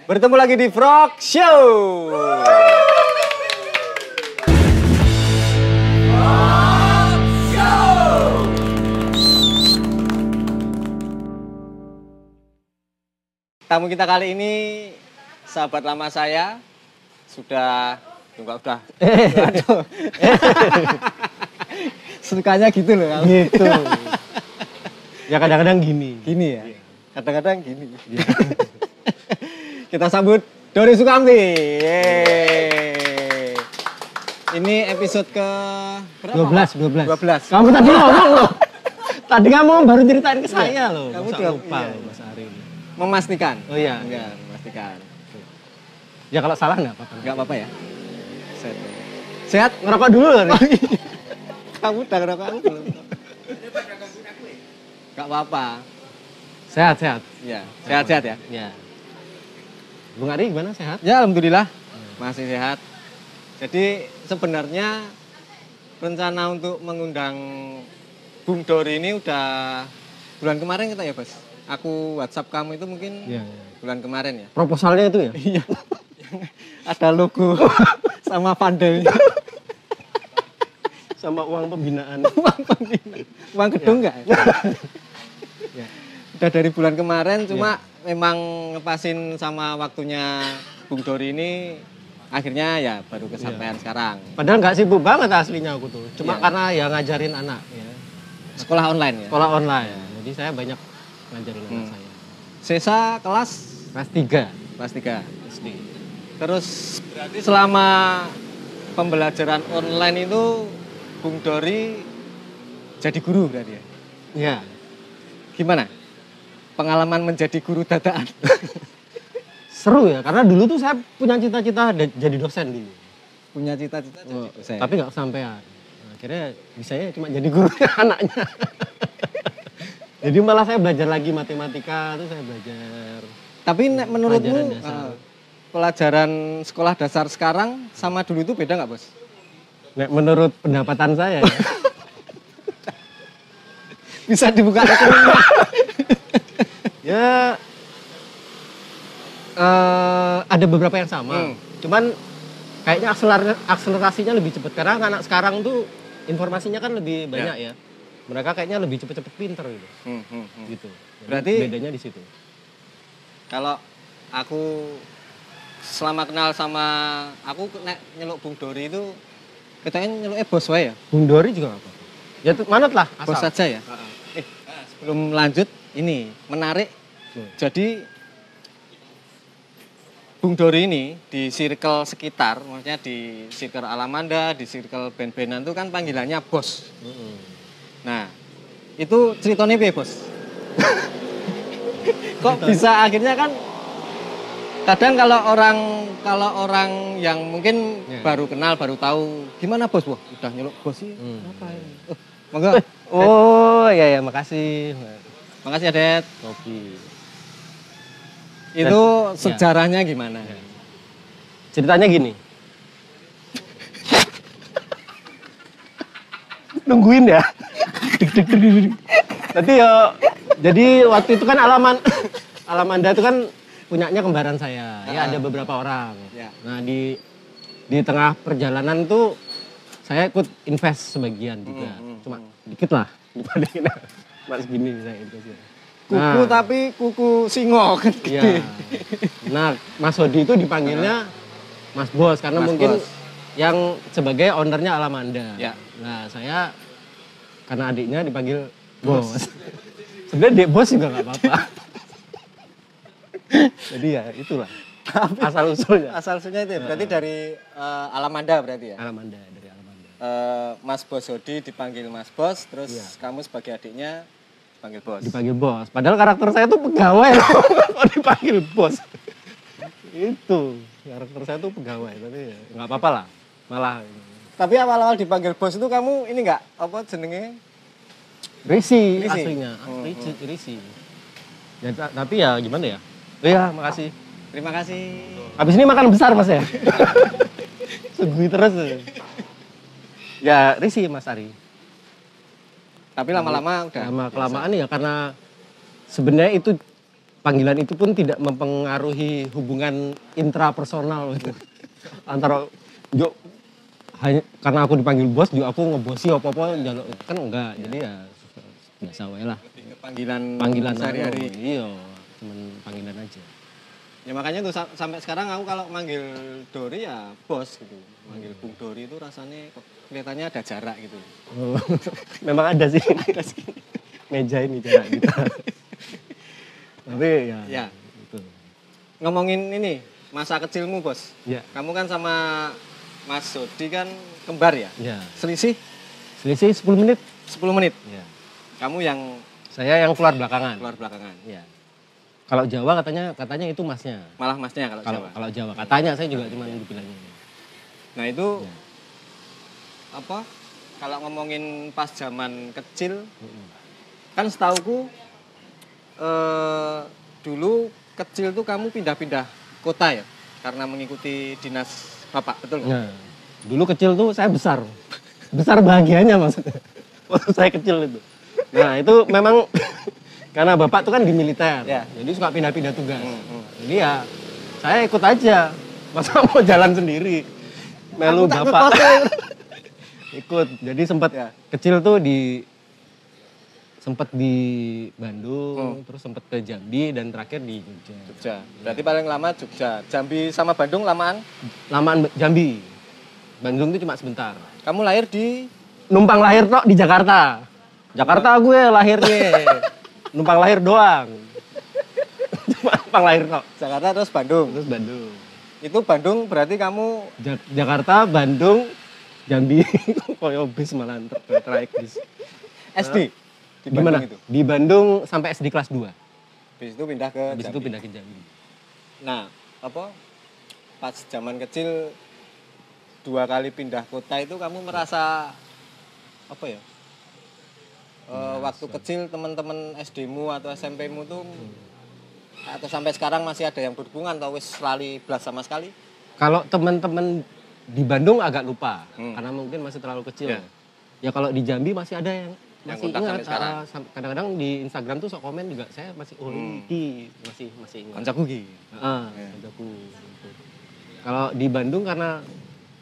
Bertemu lagi di Frog Show. Tamu kita kali ini sahabat lama saya, sudah aduh. Sukanya gitu loh kamu. Gitu. Ya kadang-kadang gini. Gini ya. Kadang-kadang gini. Kita sambut Dori Sukamti. Yeay. Ini episode ke berapa? 12. Kamu tadi ngomong loh. Tadi kamu baru ceritain ke saya loh. Kamu Masa udah lupa iya. loh Mas Ari. Memastikan. Oh iya. Enggak, memastikan. Ya kalau salah enggak apa-apa. Enggak apa-apa ya. Sehat? Ngerokok dulu loh. Kamu udah ngerokok aku belum? Enggak apa-apa. Sehat. Iya, sehat-sehat ya. Ya. Bung Ari gimana, sehat? Ya, alhamdulillah. Masih sehat. Jadi sebenarnya rencana untuk mengundang Bung Dori ini udah bulan kemarin kita ya, Bos. Aku WhatsApp kamu itu mungkin bulan kemarin ya. Proposalnya itu ya? Iya. Ada logo sama pandai. Sama uang pembinaan. Uang gedung enggak? Ya. Udah dari bulan kemarin, cuma memang ngepasin sama waktunya Bung Dori ini akhirnya ya baru kesampaian sekarang. Padahal nggak sibuk banget aslinya aku tuh. Cuma karena ya ngajarin anak ya. Sekolah online ya? Sekolah online. Jadi saya banyak ngajarin anak saya. Sesa kelas? Kelas 3. Kelas 3. SD. Terus berarti selama pembelajaran online itu Bung Dori jadi guru berarti ya? Iya. Gimana? Pengalaman menjadi guru dadaan? Seru ya, karena dulu tuh saya punya cita-cita jadi dosen dulu. Punya cita-cita jadi dosen? Tapi nggak kesampaian. Akhirnya bisanya cuma jadi guru anaknya. Jadi malah saya belajar lagi matematika, tuh saya belajar. Tapi menurutmu pelajaran sekolah dasar sekarang sama dulu itu beda nggak, Bos? Menurut pendapatan saya ya. Bisa dibuka rekeningnya. Ya ada beberapa yang sama. Cuman kayaknya akselerasinya lebih cepat karena anak sekarang tuh informasinya kan lebih banyak ya. Mereka kayaknya lebih cepet-cepet pinter gitu. Gitu. Berarti bedanya di situ. Kalau aku selama kenal sama aku nyeluk Bung Dori itu katanya nyeluknya bos wae ya. Bung Dori juga nggak apa-apa. Ya manut lah. Asal. Bos saja ya. Sebelum lanjut ini menarik. Jadi Bung Dori ini di circle sekitar, maksudnya di circle Alamanda, di circle band-bandan itu kan panggilannya bos. Nah, itu ceritanya piye, Bos? Kok bisa akhirnya kan kadang kalau orang yang mungkin baru kenal, baru tahu, gimana Bos? Wah, udah nyeluk bos sih. Ngapain? Monggo. Oh, ya makasih. Makasih, Adet. Kopi. Itu sejarahnya gimana? Ceritanya gini. Nungguin ya. Nanti ya, jadi waktu itu kan Alamanda itu kan punyanya kembaran saya. Ya ada beberapa orang. Nah di tengah perjalanan tuh saya ikut invest sebagian juga. Cuma dikit lah dibandingin mas gini saya invest. Kuku tapi kuku singo kan gede. Nah Mas Hodi itu dipanggilnya Mas Bos karena Mas mungkin Bos. Yang sebagai ownernya Alamanda. Nah saya karena adiknya dipanggil Bos. Sebenarnya Dek Bos juga nggak apa-apa. Jadi ya itulah asal usulnya. Asal usulnya itu berarti dari Alamanda berarti ya? Alamanda, dari Alamanda. Mas Bos Hodi dipanggil Mas Bos, terus kamu sebagai adiknya dipanggil Bos. Dipanggil Bos. Padahal karakter saya tuh pegawai loh. Kok dipanggil Bos? Itu karakter saya tuh pegawai, tapi ya nggak apa-apa lah. Malah. Tapi awal-awal dipanggil Bos itu kamu ini nggak apa jenenge? Risi aslinya. Risi. Ya, tapi ya gimana ya? Iya, makasih. Terima kasih. Habis ini makan besar Mas ya? Sugui terus. Ya, risi Mas Ari. Tapi lama-lama udah kelamaan ya karena sebenarnya itu panggilan itu pun tidak mempengaruhi hubungan intrapersonal gitu. Antara Jo hanya karena aku dipanggil bos, Jo aku ngebosi apa-apa kan enggak. Jadi ya biasa wae lah. Panggilan sehari-hari. Iya, cuman panggilan aja. Ya makanya tuh sampai sekarang aku kalau manggil Dori ya bos gitu. Manggil Bung Dori itu rasanya kelihatannya ada jarak gitu. Oh, memang ada sih. Meja ini jarak kita. Tapi ya. Gitu. Ngomongin ini masa kecilmu bos. Ya. Kamu kan sama Mas Dodi kan kembar ya? Ya. Selisih 10 menit. 10 menit. Ya. Kamu yang saya yang keluar belakangan. Ya. Kalau Jawa katanya itu masnya. Malah masnya kalau Jawa. Kalau Jawa katanya, saya juga cuma dibilangnya. Nah itu apa? Kalau ngomongin pas zaman kecil, kan setauku dulu kecil tuh kamu pindah-pindah kota ya, karena mengikuti dinas bapak, betul nggak? Nah, dulu kecil tuh saya besar bahagianya maksudnya. Waktu saya kecil itu. Nah itu memang karena bapak tuh kan di militer, jadi suka pindah-pindah tugas. Jadi ya saya ikut aja, masa mau jalan sendiri, melu bapak. Ikut, jadi sempat kecil tuh sempat di Bandung, terus sempat ke Jambi dan terakhir di Jogja. Berarti paling lama Jogja. Jambi sama Bandung lamaan? Lamaan Jambi. Bandung tuh cuma sebentar. Kamu lahir di? Numpang lahir tok di Jakarta. Jakarta gue lahirnya. Numpang lahir doang. Cuma numpang lahir tok. Jakarta terus Bandung. Itu Bandung berarti kamu? Jakarta, Bandung, Jambi. Koyo bis malah trayek bis. SD? Di mana? Di Bandung sampai SD kelas 2. Habis itu pindah ke Jambi. Itu pindah ke Jambi. Nah, pas zaman kecil 2 kali pindah kota itu kamu merasa waktu kecil teman-teman SD-mu atau SMP-mu tuh atau sampai sekarang masih ada yang berhubungan atau wis lali blas sama sekali? Kalau teman-teman di Bandung agak lupa karena mungkin masih terlalu kecil. Ya kalau di Jambi masih ada yang masih ingat. Kadang-kadang di Instagram tuh sok komen juga saya masih masih ingat. Kancaku ki. Kancaku. Kalau di Bandung karena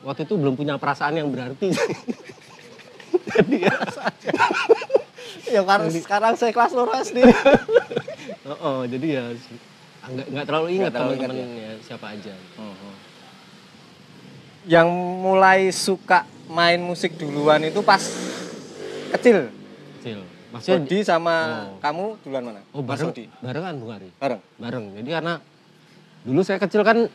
waktu itu belum punya perasaan yang berarti. Jadi ya saja. Ya karena sekarang saya kelas 2 SD. Jadi ya enggak terlalu ingat teman-temannya siapa aja. Yang mulai suka main musik duluan itu pas kecil. Maksudnya Dodi sama kamu duluan mana? Barengan Bung Ari. Bareng. Jadi karena dulu saya kecil kan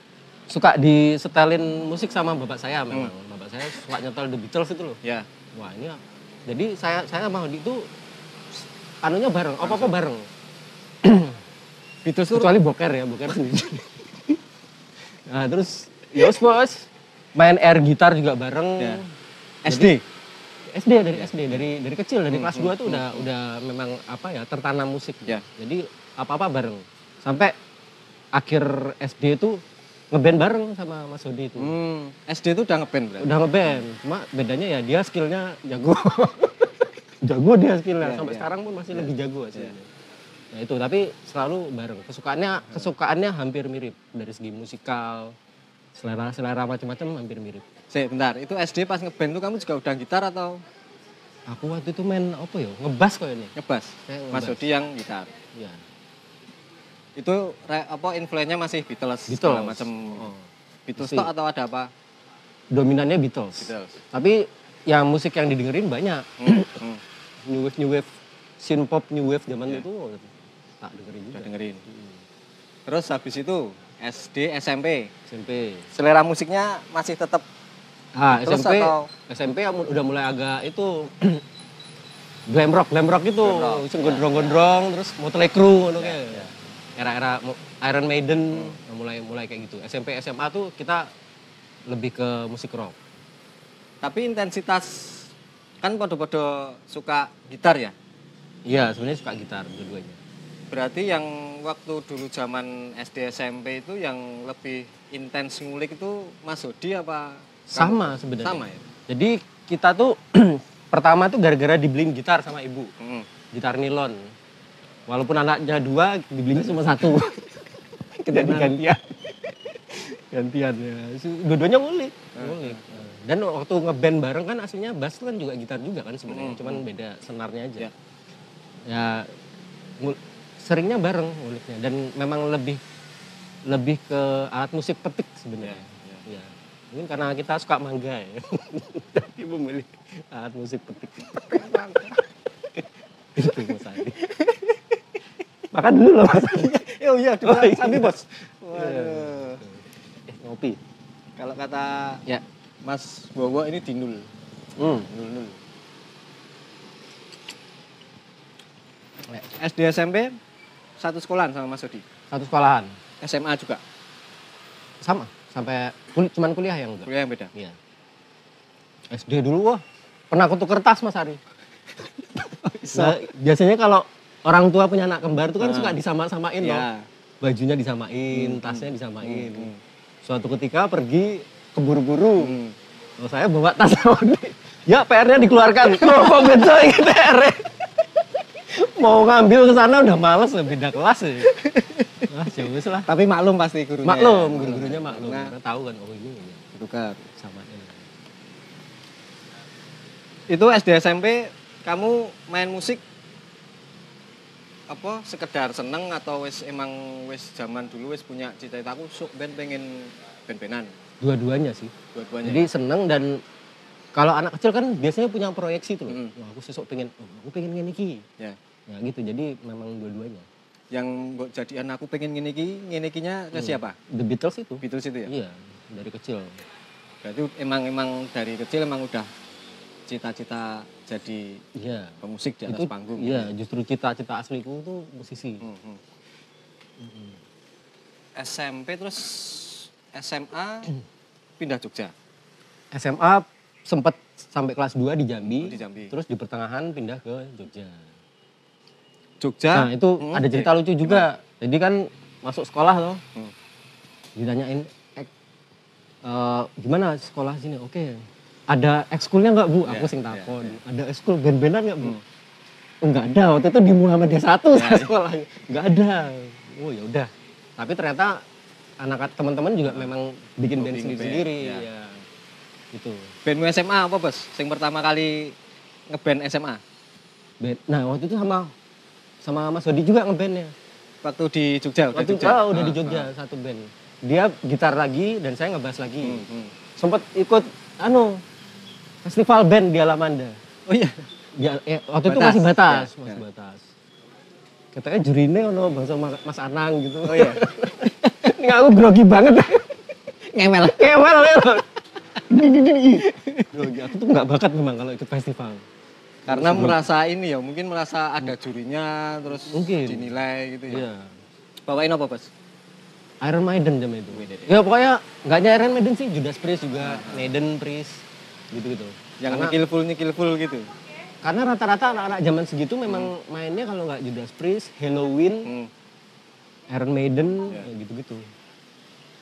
suka disetelin musik sama bapak saya memang. Bapak saya suka nyetel The Beatles itu loh. Ya. Wah ini jadi saya sama Dodi itu anunya bareng, apa-apa bareng. Beatles kecuali boker sendiri. Nah terus bos main air gitar juga bareng. Ya. Dari kecil dari kelas 2 tuh udah memang tertanam musik. Ya. Jadi apa-apa bareng. Sampai akhir SD itu ngeband bareng sama Mas Dodi itu. SD itu udah ngeband berarti? Udah ngeband, cuma bedanya ya dia skillnya jago. Jago dia skillnya, sampai sekarang pun masih lebih jago aslinya. Nah itu, tapi selalu bareng. Kesukaannya hampir mirip dari segi musikal, selera macam-macam hampir mirip. Bentar, itu SD pas ngeband tuh kamu juga udah gitar atau? Aku waktu itu main ngebas kayaknya. Ngebas. Mas Dodi yang gitar. Iya. Itu influennya masih Beatles segala macam. Beatles tok atau ada apa? Dominannya Beatles. Tapi yang musik yang didengerin banyak. New wave, synth pop, new wave zaman itu tak dengerin juga. Terus habis itu SD, SMP. Selera musiknya masih tetap SMP udah mulai agak itu glam rock itu, gondrong-gondrong, terus Motley Crue era-era Iron Maiden mulai kayak gitu. SMP, SMA tuh kita lebih ke musik rock. Tapi intensitas kan podo-podo suka gitar ya? Iya, sebenarnya suka gitar dua-duanya. Berarti yang waktu dulu zaman SD SMP itu yang lebih intens ngulik itu Mas Dodi apa? Sama sebenarnya. Sama ya? Jadi kita tuh pertama tuh gara-gara dibeliin gitar sama ibu. Gitar nilon. Walaupun anaknya 2, dibelinya cuma 1. Jadi gantian. Gantian ya. Dua-duanya ngulik. Dan waktu ngeband bareng kan aslinya bass kan juga gitar juga kan sebenarnya. Cuman beda senarnya aja. Ya seringnya bareng nguliknya. Dan memang lebih ke alat musik petik sebenarnya. Ya. Mungkin karena kita suka mangga ya. Jadi memilih alat musik petik. Itu Mas Adi. Makan dulu loh Mas. Oh iya, sambil bos. Waduh. Ngopi. Kalau kata Mas Bowo ini dinul. Nul. SD SMP satu sekolahan sama Mas Odi. Satu sekolahan. SMA juga. Sama, sampai cuman kuliah yang enggak. Kuliah yang beda. Iya. SD dulu pernah kutu kertas Mas Ari. Nah, biasanya kalau orang tua punya anak kembar itu kan suka disama-samain loh. Bajunya disamain, tasnya disamain. Suatu ketika pergi keburu-buru. Saya bawa tas Odi. Ya PR-nya dikeluarkan. Kok betul ini PR-nya. Mau ngambil ke sana udah males, beda kelas ya. Jauh lah. Tapi maklum pasti gurunya. Maklum, guru-gurunya maklum. Karena tahu kan, oh ini tukar sama ini. Itu SD SMP kamu main musik apa sekedar seneng atau emang zaman dulu punya cita-cita aku sok pengen band-bandan? Dua-duanya sih. Dua-duanya. Jadi seneng dan kalau anak kecil kan biasanya punya proyeksi tuh loh. Wah, aku sesok aku pengen ngene iki. Ya. Ya gitu. Jadi memang dua-duanya. Yang jadian aku pengen ngene iki-nya ke siapa? The Beatles itu. Beatles itu ya? Iya, dari kecil. Berarti emang dari kecil emang udah cita-cita jadi pemusik di atas panggung. Iya, justru cita-cita asliku tuh musisi. SMP terus SMA pindah Jogja. SMA sempat sampai kelas 2 di Jambi. Terus di pertengahan pindah ke Jogja. Nah itu ada cerita lucu juga. Jadi kan masuk sekolah loh. Ditanyain, gimana sekolah sini? Oke. Ada ekskulnya nggak Bu? Aku sing takon. Ada ekskul band-bandan nggak Bu? Enggak ada. Waktu itu di Muhammadiyah 1 sekolahnya. Enggak ada. Oh ya udah. Tapi ternyata teman-teman juga memang bikin band sendiri-sendiri. Ya. Gitu. Bandmu SMA apa Bos? Sing pertama kali ngeband SMA? Nah waktu itu sama Mas Odi juga ngebandnya. Waktu di Jogja? Udah di Jogja satu band. Dia gitar lagi dan saya ngebass lagi. Sempat ikut festival band di Alamanda. Oh iya? Waktu itu masih batas. Katanya jurine bangsa Mas Anang gitu. Oh iya? Ini aku grogi banget. Ngewel ya. Aku tuh nggak bakat memang kalau ikut festival. Karena mungkin merasa ada jurinya terus mungkin dinilai gitu ya. Iya. Bawain apa Bos? Iron Maiden jam itu. Ya pokoknya nggak hanya Iron Maiden sih, Judas Priest juga, Maiden, Priest gitu-gitu. Yang nyekil full gitu. Karena rata-rata anak-anak zaman segitu memang mainnya kalau nggak Judas Priest, Halloween, Iron Maiden, gitu-gitu.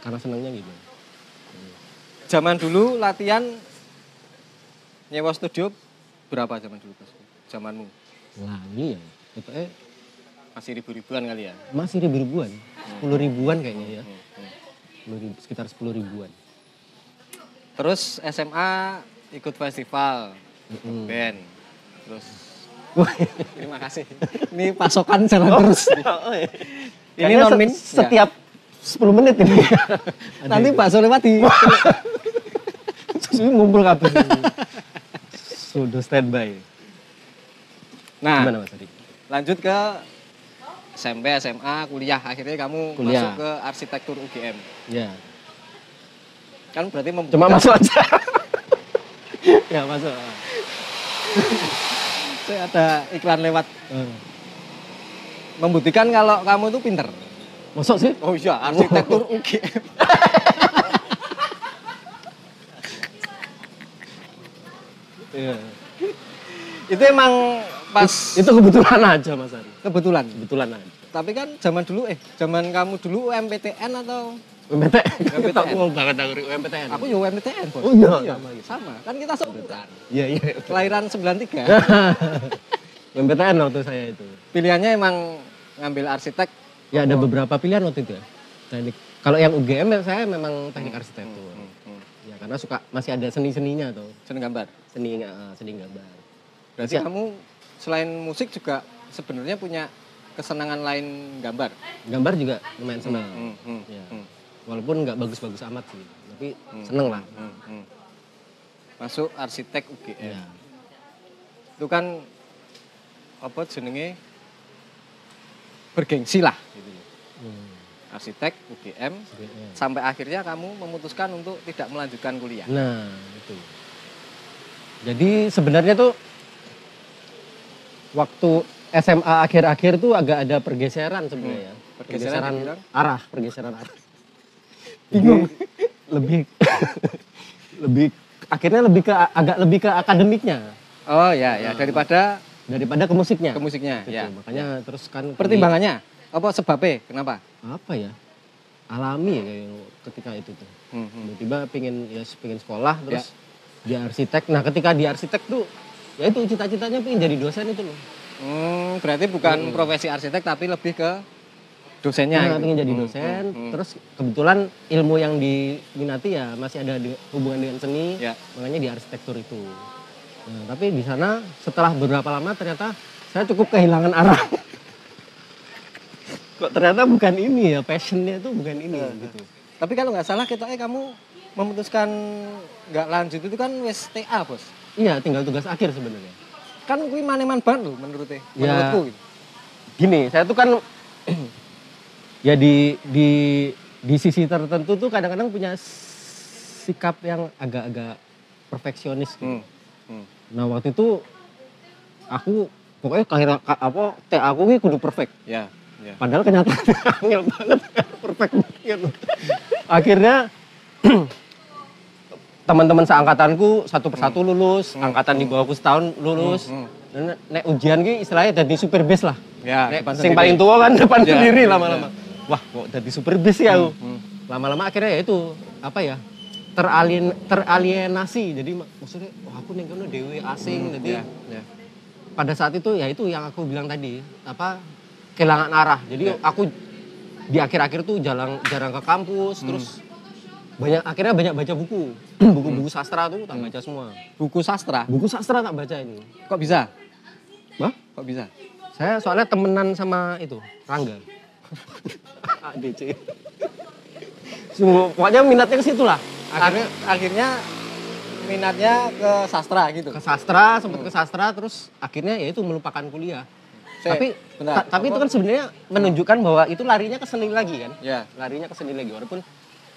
Karena senangnya gitu. Zaman dulu latihan nyewa studio berapa zaman dulu Bos? Zamanmu? Lali ya. Itu masih ribu-ribuan kali ya? Masih ribu-ribuan. 10 ribuan kayaknya ya. Sekitar 10 ribuan. Terus SMA ikut festival, band. Terus terima kasih. Ini pasokan jalan terus. Ini non-min setiap 10 menit ini. Nanti bakso lewat di ngumpul kabeh. Sudah standby. Nah, gimana Mas Adi? Lanjut ke SMP, SMA, kuliah. Akhirnya kamu masuk ke arsitektur UGM. Iya. Kan berarti cuma masuk aja. Ya masuk. Saya ada iklan lewat. Membuktikan kalau kamu itu pinter. Masuk sih? Oh iya, arsitektur UGM. Iya. Itu emang pas itu kebetulan aja Mas Ari. Kebetulan aja. Tapi kan zaman kamu dulu UMPTN atau UMPTN. Aku banget dari UMPTN. Aku ya UMPTN, Bos. Oh iya, sama. Kan kita seumuran. Iya. Kelahiran 93. UMPTN waktu saya itu. Pilihannya emang ngambil arsitek? Ya ada beberapa pilihan waktu itu ya. Teknik. Kalau yang UGM ya saya memang teknik arsitektur. Ya karena masih ada seni-seninya tuh. Seni gambar. Seni gambar. Berarti kamu selain musik juga sebenarnya punya kesenangan lain gambar? Gambar juga lumayan senang. Ya. Walaupun nggak bagus-bagus amat sih, tapi seneng lah. Masuk arsitek UGM. Ya. Itu kan apa jenenge bergengsi lah gitu. Arsitek UGM sampai akhirnya kamu memutuskan untuk tidak melanjutkan kuliah. Nah, itu. Jadi sebenarnya tuh waktu SMA akhir-akhir tuh agak ada pergeseran sebenarnya. Pergeseran arah. Bingung. lebih akhirnya agak lebih ke akademiknya. Oh ya, daripada ke musiknya. Ke musiknya, gitu. ya. Makanya terus kan pertimbangannya apa sebabnya? Kenapa? Apa ya? Alami ya kayak ketika itu tuh. Tiba-tiba pengen sekolah terus di arsitek. Nah, ketika di arsitek tuh ya itu cita-citanya pengen jadi dosen itu loh. Berarti bukan profesi arsitek tapi lebih ke dosennya. Nah, pengen jadi dosen. Terus kebetulan ilmu yang diminati ya masih ada hubungan dengan seni. Makanya di arsitektur itu. Nah, tapi di sana setelah beberapa lama ternyata saya cukup kehilangan arah. Kok ternyata bukan ini ya, passionnya itu bukan ini gitu. Tapi kalau nggak salah kamu memutuskan nggak lanjut itu kan wis TA, Bos. Iya, tinggal tugas akhir sebenarnya. Kan kuwi maneman banget loh menurutku. Gitu. Gini, saya tuh kan ya di sisi tertentu tuh kadang-kadang punya sikap yang agak-agak perfeksionis gitu. Nah, waktu itu aku pokoknya TA aku ini kudu perfect. Ya. Padahal kenyataannya angel banget, perfect banget. Akhirnya teman-teman seangkatanku satu persatu lulus, angkatan di bawahku setahun lulus. Nek ujian ki istilahnya jadi super base lah. Ya, sing paling tua kan depan sendiri lama-lama. Wah, kok jadi super base ya aku. Lama-lama akhirnya ya itu teralienasi. Jadi maksudnya aku ning kono dhewe asing jadi pada saat itu ya itu yang aku bilang tadi, kehilangan arah. Jadi aku di akhir-akhir tuh jarang ke kampus, terus akhirnya banyak baca buku. Buku-buku sastra tuh tak baca semua. Buku sastra? Buku sastra tak baca ini. Kok bisa? Hah? Kok bisa? Saya soalnya temenan sama itu, Rangga. ADC. Pokoknya minatnya ke situ lah. Akhirnya minatnya ke sastra gitu. Ke sastra, sempat ke sastra, terus akhirnya ya itu melupakan kuliah. Tapi itu kan sebenarnya menunjukkan bahwa itu larinya ke seni lagi kan? Ya. Larinya ke seni lagi, walaupun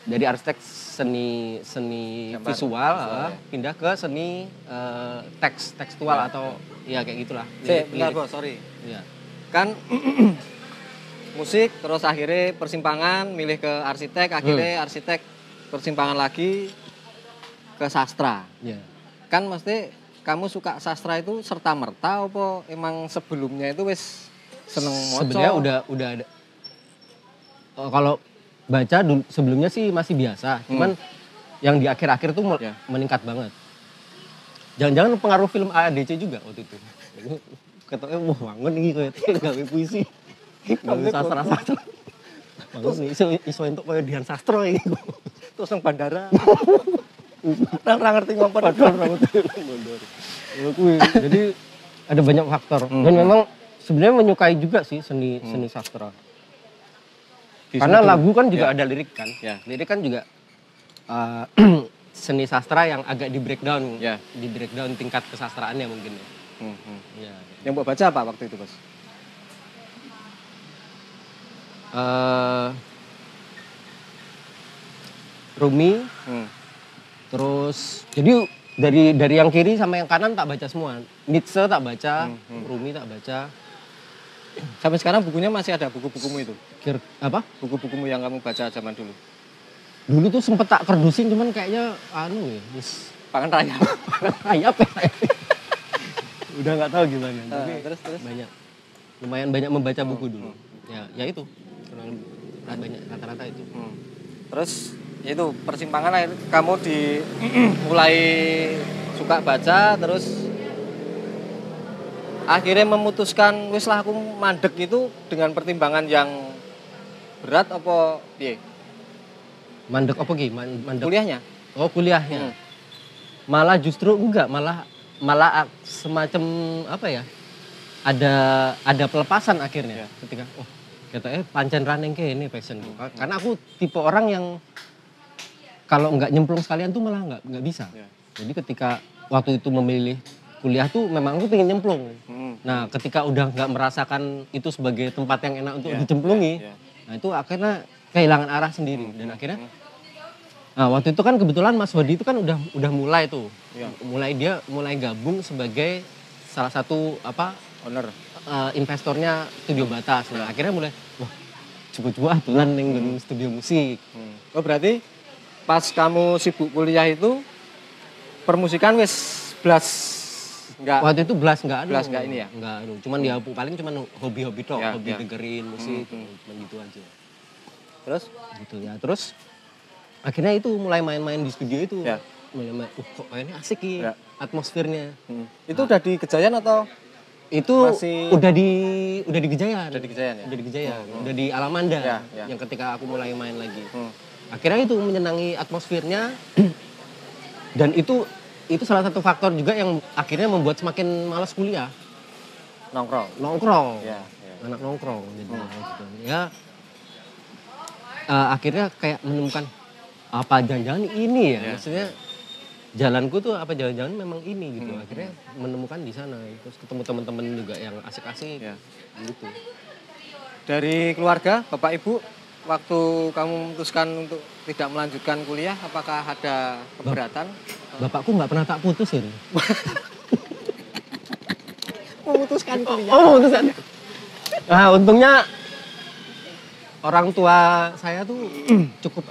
dari arsitek seni visual pindah ke seni tekstual atau ya kayak gitulah. Bentar Bos, sorry. Ya. Kan musik terus akhirnya persimpangan milih ke arsitek, akhirnya arsitek persimpangan lagi ke sastra. Ya. Kan mesti kamu suka sastra itu serta merta apa emang sebelumnya itu wis seneng moco? Sebenarnya udah ada. Kalau baca sebelumnya sih masih biasa, cuman yang di akhir-akhir tuh meningkat banget. Jangan-jangan pengaruh film AADC juga waktu itu. Ketoknya wah bangun iki koyo gawe puisi. Gawe sastra-sastra. Bangun nih iso entuk koyo Dian Sastro iki. Terus nang bandara. Ora ngerti ngompor. Jadi ada banyak faktor. Dan memang sebenarnya menyukai juga sih seni sastra. Karena lagu kan juga ada lirik kan. Lirik kan juga seni sastra yang agak di breakdown tingkat kesastraannya mungkin ya. Yang buat baca apa waktu itu, Bos? Rumi. Terus jadi dari yang kiri sama yang kanan tak baca semua. Nietzsche tak baca, Rumi tak baca. Sampai sekarang bukunya masih ada buku-bukumu itu? Apa? Buku-bukumu yang kamu baca zaman dulu? Dulu tuh sempet tak kerdusin cuman kayaknya pangan rayap. Rayap ya. Udah nggak tahu gimana. Tapi terus lumayan banyak membaca buku dulu. Ya itu. Banyak rata-rata itu. Terus itu persimpangan akhir kamu mulai suka baca terus akhirnya memutuskan wis lah aku mandek itu dengan pertimbangan yang berat apa piye? Mandek apa ki? Mandek Kuliahnya? Oh, kuliahnya. Malah justru enggak, malah semacam apa ya? Ada pelepasan akhirnya ketika katanya pancen running ke ini passion. Karena aku tipe orang yang kalau enggak nyemplung sekalian tuh malah enggak bisa. Jadi ketika waktu itu memilih kuliah tuh memang aku pengen nyemplung. Nah, ketika udah nggak merasakan itu sebagai tempat yang enak untuk dicemplungi, nah itu akhirnya kehilangan arah sendiri. Dan akhirnya, nah waktu itu kan kebetulan Mas Hodi itu kan udah mulai tuh, mulai gabung sebagai salah satu owner, investornya Studio Batas. Nah akhirnya mulai, wah coba-coba aturan ning studio musik. Oh berarti pas kamu sibuk kuliah itu permusikan wis blas. Enggak. Waktu itu belas enggak ini ya? Enggak, cuman ya paling cuman hobi-hobi tok, hobi dengerin musik, cuman gitu aja. Terus? Gitu ya, terus akhirnya itu mulai main-main di studio itu. Mulai kok ini asik ya atmosfernya. Itu udah di Gejayan atau? Itu masih... udah di Gejayan. Udah di Gejayan ya? Udah di Gejayan, udah di Alamanda yang ketika aku mulai main lagi. Akhirnya itu menyenangi atmosfernya dan itu salah satu faktor juga yang akhirnya membuat semakin malas kuliah. Nongkrong. Anak nongkrong jadi gitu. Ya akhirnya kayak menemukan apa jangan-jangan ini ya. Maksudnya jalanku tuh apa jangan-jangan memang ini gitu. Akhirnya menemukan di sana. Terus ketemu teman-teman juga yang asik-asik gitu. Dari keluarga, Bapak Ibu, waktu kamu memutuskan untuk tidak melanjutkan kuliah, apakah ada keberatan? Bapakku nggak pernah tak putusin. Memutuskan kuliah. Oh, memutuskan. Nah, untungnya orang tua saya tuh cukup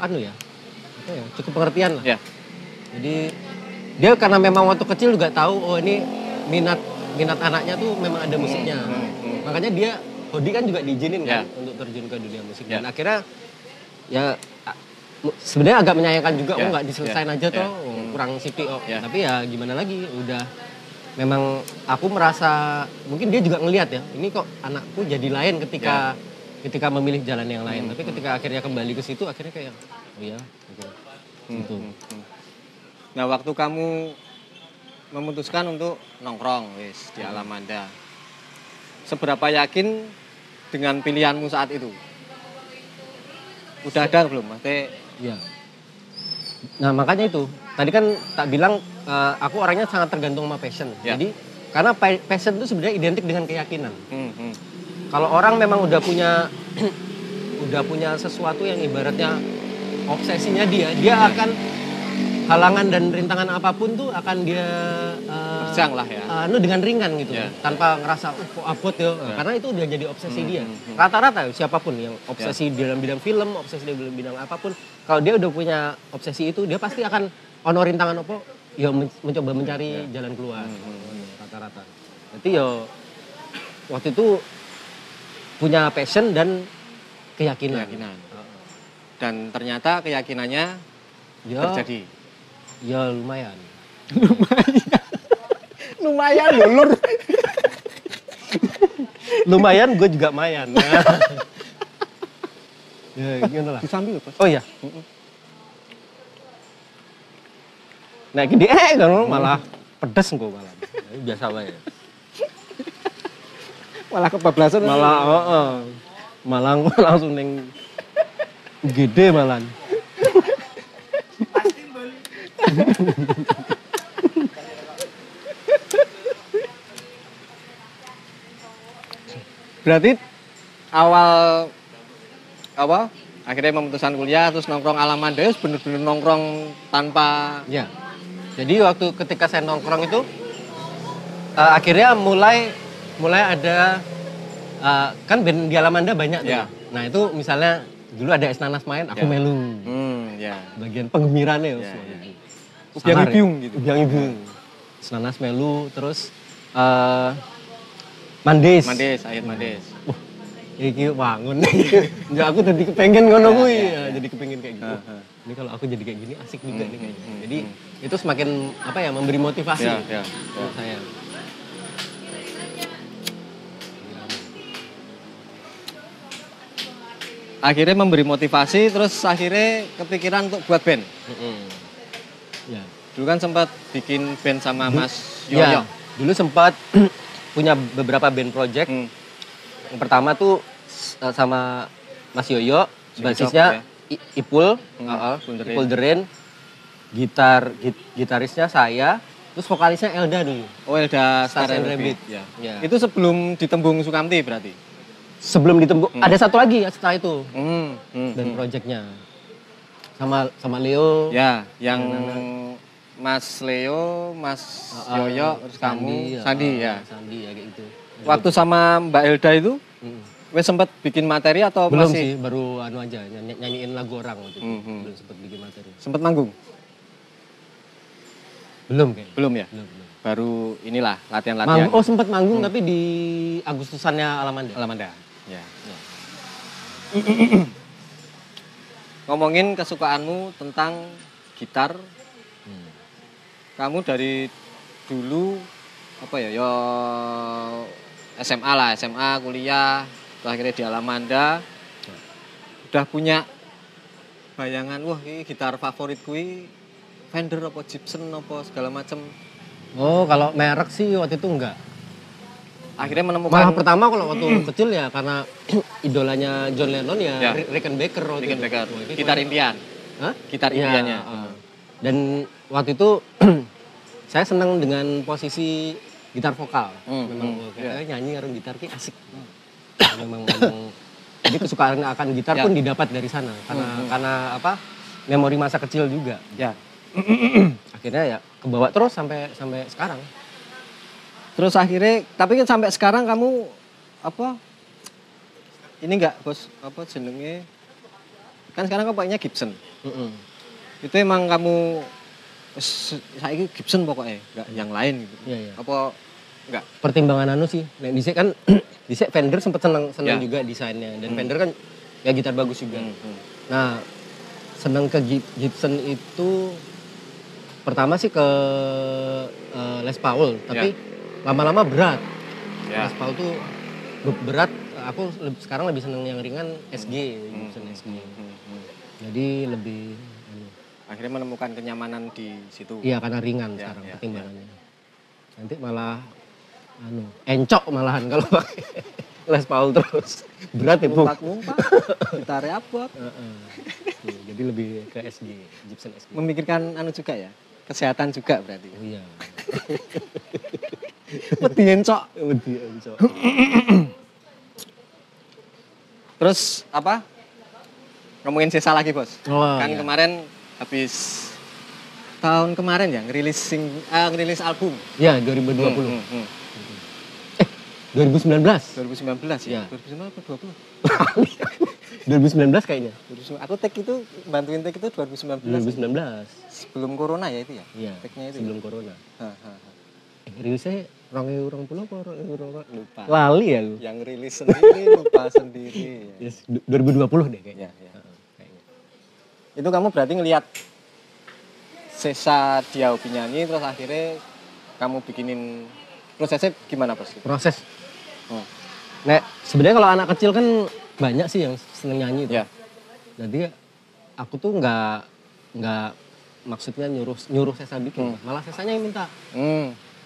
cukup pengertian lah. Jadi dia karena memang waktu kecil juga tahu ini minat anaknya tuh memang ada musiknya. Makanya dia Hodi kan juga diizinin kan untuk terjun ke dunia musik. Dan akhirnya ya sebenarnya agak menyayangkan juga nggak diselesain aja toh kurang CPO. Tapi ya gimana lagi udah memang aku merasa mungkin dia juga ngelihat ya ini kok anakku jadi lain ketika memilih jalan yang lain. Tapi ketika akhirnya kembali ke situ akhirnya kayak gitu. Nah waktu kamu memutuskan untuk nongkrong di Alamanda, seberapa yakin dengan pilihanmu saat itu? Udah ada belum? Iya. Nah makanya itu, tadi kan tak bilang aku orangnya sangat tergantung sama passion. Jadi karena passion itu sebenarnya identik dengan keyakinan. Kalau orang memang udah punya sesuatu yang ibaratnya obsesinya dia akan halangan dan rintangan apapun tuh akan dia terjang lah ya. Dengan ringan gitu, tanpa ngerasa kok abot ya. Karena itu udah jadi obsesi dia. Rata-rata siapapun yang obsesi dalam bidang film, obsesi dalam bidang apapun, kalau dia udah punya obsesi itu, dia pasti akan ono rintangan apa, ya mencoba mencari jalan keluar. Rata-rata. Berarti ya waktu itu punya passion dan keyakinan. Dan ternyata keyakinannya terjadi. Ya lumayan. Lumayan lulur. Lumayan gue juga mayan. Ya gitu lah. Disambil Pak. Oh iya. Nah gini kan malah pedes gue malah. Biasa lah ya. Malah kebablasan. Malah langsung neng gede malah. Berarti awal akhirnya memutuskan kuliah terus nongkrong Alamanda bener-bener nongkrong tanpa jadi waktu ketika saya nongkrong itu akhirnya mulai ada kan band di Alamanda banyak tuh. Nah itu misalnya dulu ada Esnanas main aku melu bagian penggembiraannya Ubiang Ibiung gitu. Ubiang Ibiung. Esnanas melu terus Mandes, Ayat Mandes. Iki bangun. Ya aku tadi kepengen ngono kuwi, jadi kepengen kayak gitu. Ini kalau aku jadi kayak gini asik juga nih kayaknya. Jadi itu semakin memberi motivasi buat saya. akhirnya memberi motivasi, terus akhirnya kepikiran untuk buat band. Ya. Dulu kan sempat bikin band sama Mas Ya, Yoyo. dulu sempat punya beberapa band project. Yang pertama tuh sama Mas Yoyo, basisnya Ipul, Ipul Deren, gitarisnya saya, terus vokalisnya Elda dulu. Oh, Elda Stars and Rabbit. Ya. Ya. Itu sebelum ditembung Sukamti berarti? Sebelum ditembung, ada satu lagi setelah itu. Dan projectnya. Sama Leo. Ya, yang Mas Leo, Mas Yoyo, terus kamu, Sandi ya. Sandi ya kayak gitu. Waktu sama Mbak Elda itu, wes sempat bikin materi atau belum masih? Sih, baru anu aja, nyanyiin lagu orang waktu itu. Belum sempat bikin materi. Sempat manggung? Belum kayaknya. Belum ya? Belum. Baru inilah latihan-latihan. Oh, sempat manggung tapi di Agustusannya Alamanda. Ya. Ngomongin kesukaanmu tentang gitar. Kamu dari dulu apa ya? Yo SMA lah, SMA, kuliah, akhirnya di Alamanda. Udah punya bayangan, wah ini gitar favorit kui Fender apa Gibson apa segala macam. Oh, kalau merek sih waktu itu enggak. Akhirnya menemukan. Malah pertama kalau waktu kecil ya karena idolanya John Lennon ya. Rickenbacker waktu itu. Rickenbacker. Gitar impian. Hah? Gitar impiannya. Dan waktu itu saya senang dengan posisi gitar vokal. Memang kayak nyanyi karo gitar ki asik. Memang jadi kesukaan akan gitar pun didapat dari sana karena apa? Memori masa kecil juga. Ya. Akhirnya ya kebawa terus sampai sekarang. Terus akhirnya, tapi kan sampai sekarang kamu apa? Ini enggak bos, apa jenenge? Kan sekarang kamu pakainya Gibson. Itu emang kamu saiki Gibson pokoknya, enggak yang lain gitu. Iya. Apa enggak? Pertimbangan anu sih. Nek dhisik kan dhisik Fender sempat seneng juga desainnya dan Fender kan ya gitar bagus juga. Nah, seneng ke Gibson itu pertama sih ke Les Paul, tapi lama-lama berat. Les Paul tuh berat, aku sekarang lebih seneng yang ringan SG, Gibson SG. Jadi lebih akhirnya menemukan kenyamanan di situ. Iya, karena ringan sekarang pertimbangannya. Nanti malah encok malahan kalau pakai Les Paul terus. Berat ya, Bu. Ngumpat, gitarnya abot. Jadi lebih ke SG, Gibson SG. Memikirkan anu juga ya, kesehatan juga berarti. Oh iya. Wedi encok. Terus apa? Ngomongin sisa lagi, Bos. Kan kemarin habis tahun kemarin ya ngerilis album. Iya, 2020. 2019 ya? 2019 apa 20? 2019 kayaknya. Aku bantuin take itu 2019. Sebelum corona ya itu ya? Iya, take-nya itu sebelum corona. Rilisnya 2020 apa 2020? Lupa. Lali ya lu? Yang rilis sendiri, lupa sendiri. Yes, 2020 deh kayaknya. Kayaknya. Itu kamu berarti ngelihat Sesa dia hobi nyanyi, terus akhirnya kamu bikinin, prosesnya gimana Bos? Proses? Nek, sebenarnya kalau anak kecil kan banyak sih yang seneng nyanyi itu. Jadi aku tuh nggak maksudnya nyuruh Sesa bikin, malah Sesanya yang minta.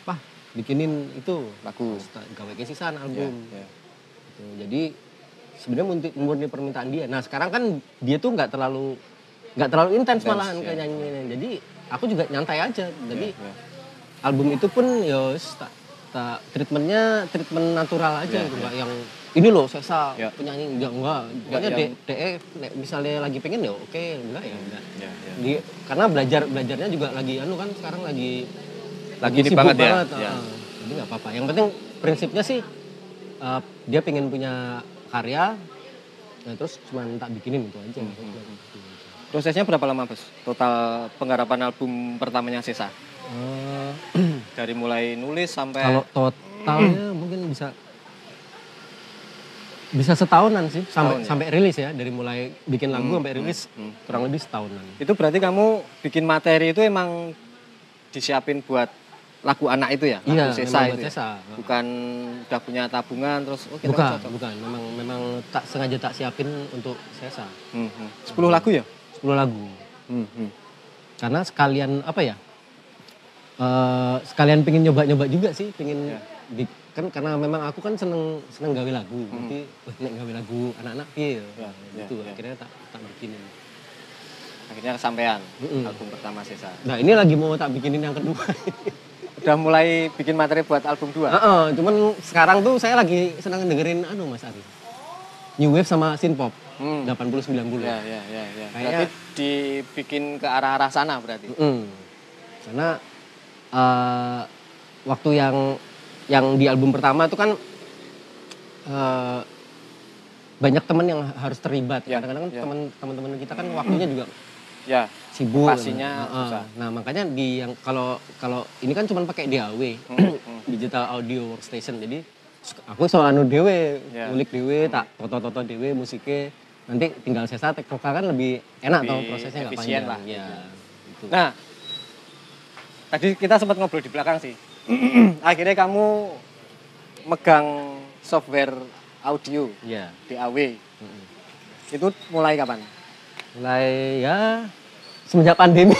Pah, bikinin itu lagu, gawe kesisan album. Gitu. Jadi sebenarnya murni permintaan dia. Nah sekarang kan dia tuh nggak terlalu intens malahan kayak nyanyinya. Jadi aku juga nyantai aja. Jadi album itu pun ya treatment natural aja gitu, enggak yang ini loh Sesa penyanyi enggak. Pokoknya DE misalnya lagi pengen ya oke, enggak ya enggak. Karena belajarnya juga lagi kan sekarang lagi ini banget ya. Jadi enggak apa-apa. Yang penting prinsipnya sih dia pengen punya karya, nah terus cuma tak bikinin itu aja. Prosesnya berapa lama Bos? Total penggarapan album pertamanya Sesa? Dari mulai nulis sampai... Kalau totalnya mungkin bisa setahunan sih, sampai rilis ya. Dari mulai bikin lagu sampai rilis kurang lebih setahunan. Itu berarti kamu bikin materi itu emang disiapin buat lagu anak itu ya? Iya, lagu Sesa itu Sesa. Ya? Bukan udah punya tabungan terus kita bukan. Memang tak sengaja tak siapin untuk Sesa. 10 lagu ya? 10 lagu. Karena sekalian apa ya? Sekalian pengen nyoba-nyoba juga sih, pengen kan karena memang aku kan seneng gawe lagu. Berarti nek gawe lagu anak-anak piye gitu. Akhirnya tak bikinin. Akhirnya kesampaian album pertama Sesa. Nah, ini lagi mau tak bikinin yang kedua. Udah mulai bikin materi buat album 2? Cuman sekarang tuh saya lagi senang dengerin Mas Ari. New Wave sama Synthpop. 80-90. Ya. Berarti dibikin ke arah-arah sana berarti? Karena waktu yang di album pertama itu kan banyak teman yang harus terlibat. Kadang-kadang teman-teman kita kan waktunya juga sibuk. Pastinya susah. Nah, makanya kalau ini kan cuma pakai DAW, digital audio workstation. Jadi aku soal dewe, ngulik dewe, tak toto dewe musiknya. Nanti tinggal Sesa take vokal kan lebih enak toh, prosesnya enggak panjang lah. Ya, gitu. Nah, tadi kita sempat ngobrol di belakang sih. Akhirnya kamu megang software audio DAW. Itu mulai kapan? Mulai ya semenjak pandemi.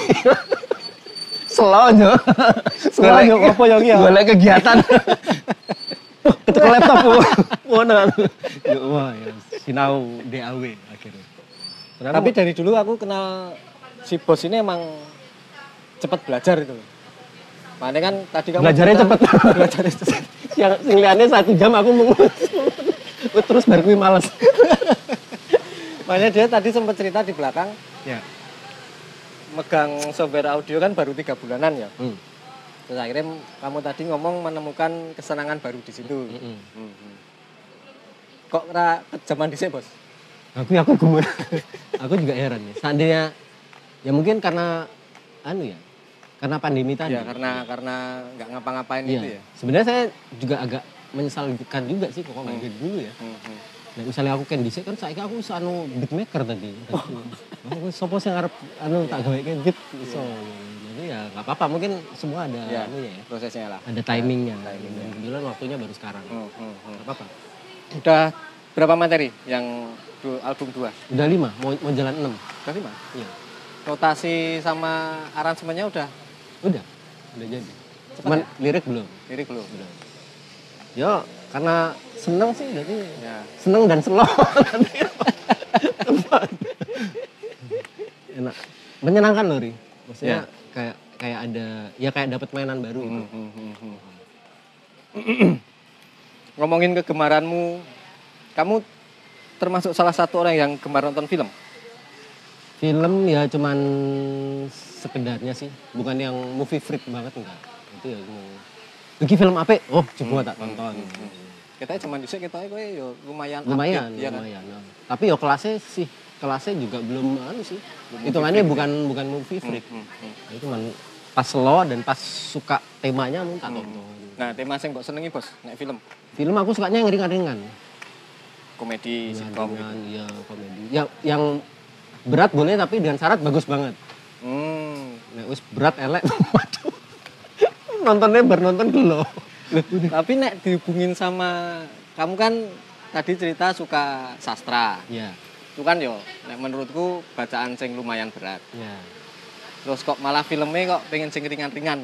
Selonjo apa yang ya? Golek kegiatan. Ketuk laptop. Ngono. Wah, ya sinau DAW akhirnya. Tapi dari dulu aku kenal si bos ini emang cepat belajar itu. Makanya kan tadi kamu belajarnya cepet. Yang liane 1 jam aku terus baru gue males. Makanya dia tadi sempat cerita di belakang. Megang software audio kan baru 3 bulanan ya. Terus akhirnya kamu tadi ngomong menemukan kesenangan baru di situ. Kok kejaman dhisik, Bos? Aku gemes. Aku juga heran ya. Seandainya ya mungkin karena karena pandemi tadi. Ya, karena nggak ngapa-ngapain itu ya. Sebenarnya saya juga agak menyesalkan juga sih kok nggak gitu dulu ya. Nah, misalnya aku dhisik kan saiki aku wis beatmaker tadi. Aku sopo sing arep tak gaweke beat iso. Jadi ya enggak apa-apa, mungkin semua ada prosesnya lah. Ada timingnya. Dan kebetulan waktunya baru sekarang. Enggak apa-apa. Udah berapa materi yang album 2? Udah 5, mau jalan 6. Udah 5? Iya. Notasi sama aransemennya udah jadi. Cuman lirik belum. Yo, karena seneng sih berarti. Seneng dan slow. Enak. Menyenangkan loh, Ri. Maksudnya kayak ada kayak dapat mainan baru gitu. Ngomongin kegemaranmu, kamu termasuk salah satu orang yang gemar nonton film? Film ya cuman sekedarnya sih, bukan yang movie freak banget enggak. Itu ya bagi film apa? Coba tak tonton. Kita zaman dhisik kita yo lumayan. Tapi yo kelasnya juga belum sih. Hitungannya bukan movie freak. Itu pas lo dan pas suka temanya tak tonton. Nah, tema sing mbok senengi, Bos, nek film? Film aku sukanya yang ringan-ringan. Komedi, sitcom. Iya, komedi. Yang berat boleh tapi dengan syarat bagus banget. Nek wis berat elek waduh. Nontonnya bernonton gelo. Tapi nek dihubungin sama kamu kan tadi cerita suka sastra. Iya. Itu kan yo nek menurutku bacaan sing lumayan berat. Iya. Terus kok malah filmnya kok pengen sing ringan-ringan.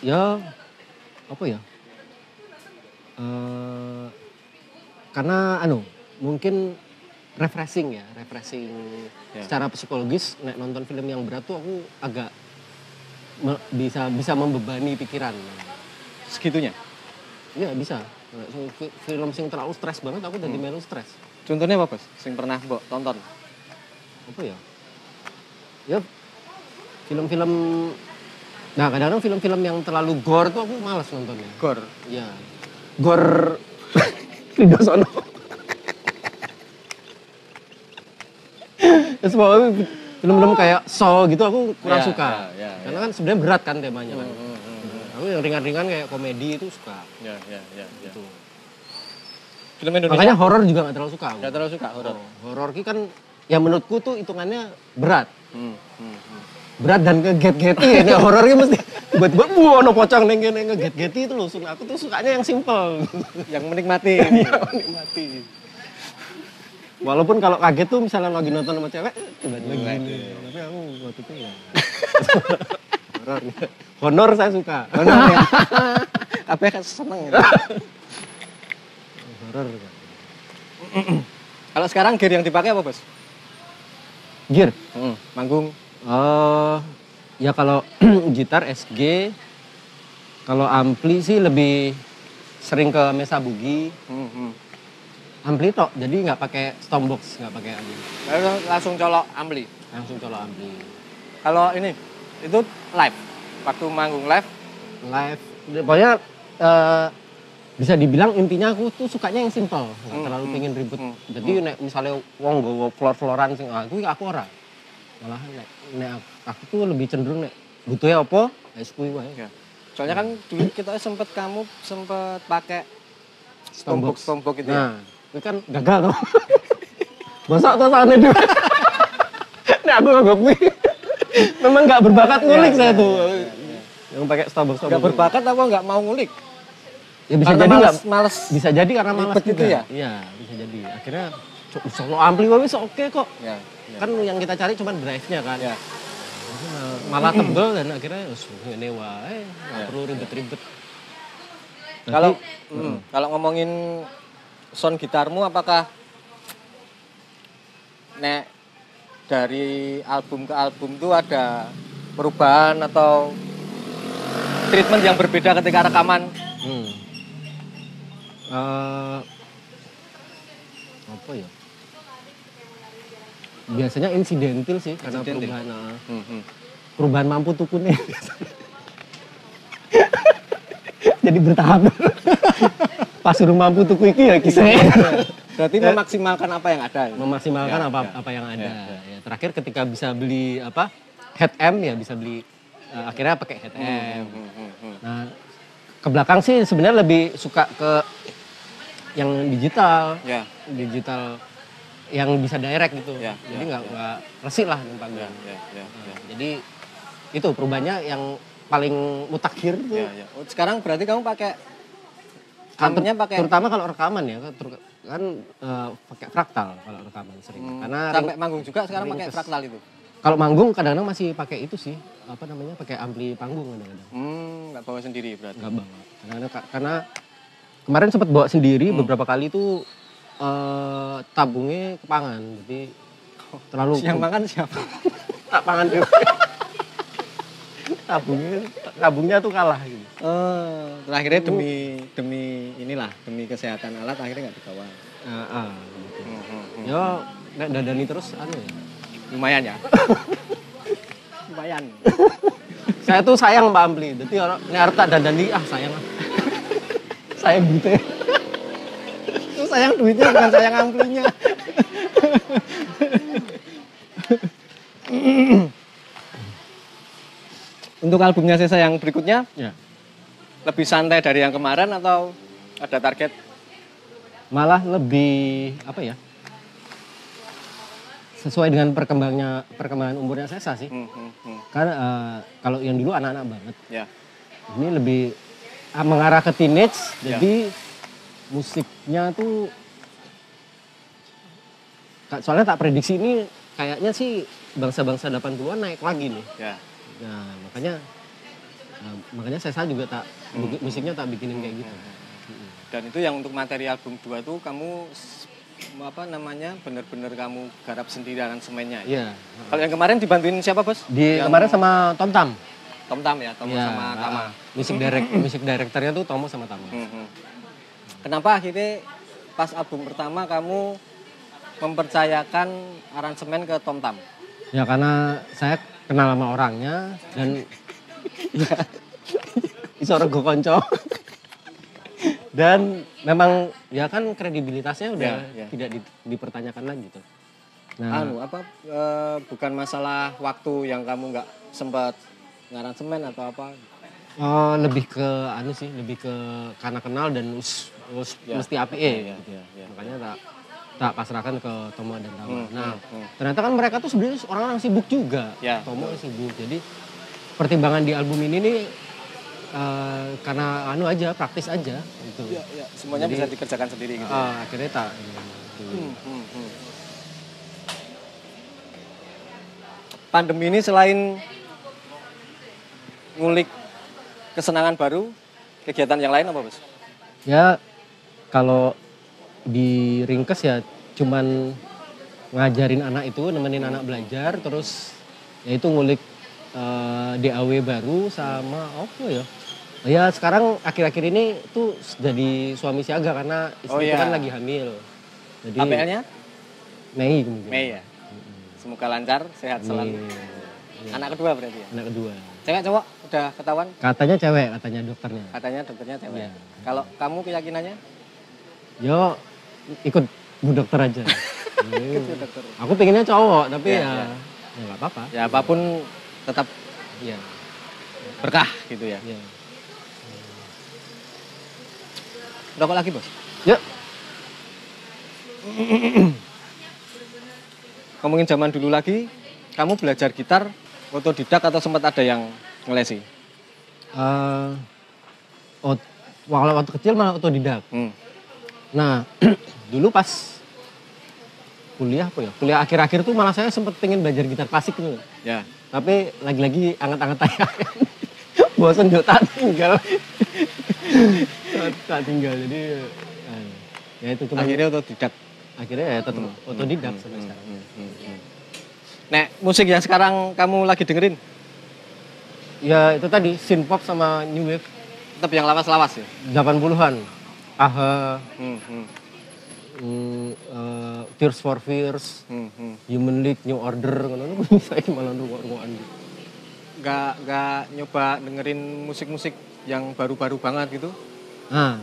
Ya apa ya? Karena mungkin refreshing. Secara psikologis nek nonton film yang berat tuh aku agak bisa membebani pikiran. Segitunya? Iya bisa. Film sing terlalu stres banget aku jadi melu stres. Contohnya apa, Bos? Sing pernah mbok tonton? Apa ya? Ya film-film. Nah, kadang-kadang film-film yang terlalu gore tuh aku malas nontonnya. Gore? Iya. Gore Kridosono. Semua film-film kayak Saw gitu aku kurang suka. Karena kan sebenarnya berat kan temanya kan. Aku yang ringan-ringan kayak komedi itu suka. Gitu. Film Indonesia? Makanya horor juga gak terlalu suka. Gak terlalu suka horor? Horor kan ya menurutku tuh hitungannya berat. Berat dan ke get-gety ya. Horornya Tiba-tiba ono pocong ning kene ngeget-geti itu loh. Aku tuh sukanya yang simple. Yang menikmati. Menikmati. Walaupun kalau kaget tuh misalnya lagi nonton sama cewek tiba-tiba gini. Tapi aku waktu itu ya horor. Honor saya suka. Honor ya. Tapi kan seneng ya. Horor. Kalau sekarang gear yang dipakai apa, Bos? Gear? Manggung. Ya kalau gitar SG, kalau ampli sih lebih sering ke Mesa Boogie. Ampli tok, jadi nggak pakai Stormbox, nggak pakai ampli. Langsung colok ampli. Langsung colok ampli. Kalau ini itu live. Waktu manggung live. Pokoknya bisa dibilang intinya aku tuh sukanya yang simple, nggak terlalu pengen ribet. Jadi misalnya wong nggawa floor-flooran sing aku ora. Malahan nek aku tuh lebih cenderung nek butuhnya apa, wis kuwi wae. Ya. Soalnya kan dulu kamu sempat pakai Stormbox itu ya. Nah, itu kan gagal tuh. Masa tuh sana dulu. Nek aku nggak kuwi. Memang nggak berbakat ngulik saya tuh. Yang pakai Stormbox. Nggak berbakat apa nggak mau ngulik? Ya bisa karena jadi males. Bisa jadi karena malas gitu ya? Iya, bisa jadi. Akhirnya solo ampli wae wis oke kok. Ya. Kan yang kita cari cuma drive-nya kan. Ya. Malah tebel dan akhirnya ngene wae, enggak perlu ribet-ribet. Kalau ngomongin sound gitarmu apakah nek dari album ke album tuh ada perubahan atau treatment yang berbeda ketika rekaman? Apa ya? Biasanya insidental sih karena perubahan mampu tukune. Jadi bertahap. Pas suruh mampu tuku iki ya kisah. Berarti memaksimalkan apa yang ada. Memaksimalkan apa yang ada. Ya, terakhir ketika bisa beli head amp ya bisa beli akhirnya pakai head amp. Nah, ke belakang sih sebenarnya lebih suka ke yang digital. Digital yang bisa direct gitu. Jadi nggak resik lah numpangnya. Jadi itu perubahannya yang paling mutakhir tuh. Sekarang berarti kamu pakai ampnya pakai terutama kalau rekaman ya kan pakai fraktal kalau rekaman sering. Karena sampai manggung juga sekarang pakai fraktal itu. Kalau manggung kadang-kadang masih pakai itu sih, pakai ampli panggung kadang-kadang. Nggak bawa sendiri berarti. Nggak bawa. Karena kemarin sempat bawa sendiri beberapa kali tuh tabungnya kepangan, jadi terlalu. Yang makan siapa? Tak pangan juga. Tabungnya tuh kalah gitu. Terakhirnya demi inilah, demi kesehatan alat akhirnya nggak dibawa. Gitu. Yo, nek dadani terus ya. Lumayan ya. Lumayan. Saya tuh sayang Mbak Ampli, jadi nek arep tak dandani sayang. Sayang duitnya. Itu sayang duitnya bukan sayang amplinya. Untuk albumnya Sesa yang berikutnya, lebih santai dari yang kemarin atau ada target? Malah lebih sesuai dengan perkembangan umurnya Sesa sih. Karena kalau yang dulu anak-anak banget. Ini lebih mengarah ke teenage, jadi musiknya tuh soalnya tak prediksi ini kayaknya sih bangsa-bangsa 80-an naik lagi nih. Nah, makanya saya juga musiknya tak bikinin kayak gitu. Dan itu yang untuk materi album 2 tuh kamu bener-bener kamu garap sendiri aransemennya. Iya. Kalau yang kemarin dibantuin siapa, Bos? Kemarin sama Tom Tam ya, Tomo sama Tama. Musik directornya tuh Tomo sama Tama. Kenapa akhirnya pas album pertama kamu mempercayakan aransemen ke Tom Tam? Ya karena saya kenal sama orangnya dan iso rego konco. Dan memang ya kan kredibilitasnya udah tidak dipertanyakan lagi tuh. Nah, bukan masalah waktu yang kamu nggak sempat ngaransemen atau apa? Lebih ke lebih ke karena kenal dan mesti api gitu. Makanya tak pasrahkan ke Tomo dan Tama. Nah, ternyata kan mereka tuh sebenarnya orang-orang sibuk juga. Tomo sibuk. Jadi pertimbangan di album ini nih karena aja praktis aja gitu. Ya, semuanya bisa dikerjakan sendiri gitu. Akhirnya tak. Pandemi ini selain ngulik kesenangan baru, kegiatan yang lain apa, Bos? Ya kalau di Ringkes ya cuman ngajarin anak itu, nemenin anak belajar, terus ya itu ngulik DAW baru sama apa ya. Ya sekarang akhir-akhir ini tuh jadi suami siaga karena istri itu kan lagi hamil. Jadi APL-nya? Mei kemudian. Mei ya. Semoga lancar, sehat selalu. Ya. Anak kedua berarti ya? Anak kedua. Cewek cowok udah ketahuan? Katanya cewek, katanya dokternya. Katanya dokternya cewek. Ya. Kalau kamu keyakinannya? Yo ikut bu dokter aja. Ikut bu dokter. Aku pengennya cowok tapi ya nggak apa-apa. Ya apapun tetap ya berkah gitu ya. Ya. Rokok lagi, Bos? Ya. Ngomongin zaman dulu lagi, kamu belajar gitar otodidak atau sempat ada yang ngelesi? Waktu kecil malah otodidak. Nah, dulu pas kuliah kuliah akhir-akhir tuh malah saya sempat pengen belajar gitar klasik gitu. Ya. Tapi lagi-lagi anget-anget aja. Bosan juga tak tinggal. Tak tinggal, jadi ya itu cuma akhirnya otodidak. Akhirnya ya tetap otodidak sampai sekarang. Nek, musik yang sekarang kamu lagi dengerin? Ya itu tadi synth-pop sama new wave. Tetap yang lawas-lawas ya? 80-an. Tears for Fears, Human League, New Order, ngono saya malah rungok-rungokan. Gak nyoba dengerin musik-musik yang baru-baru banget gitu? Nah,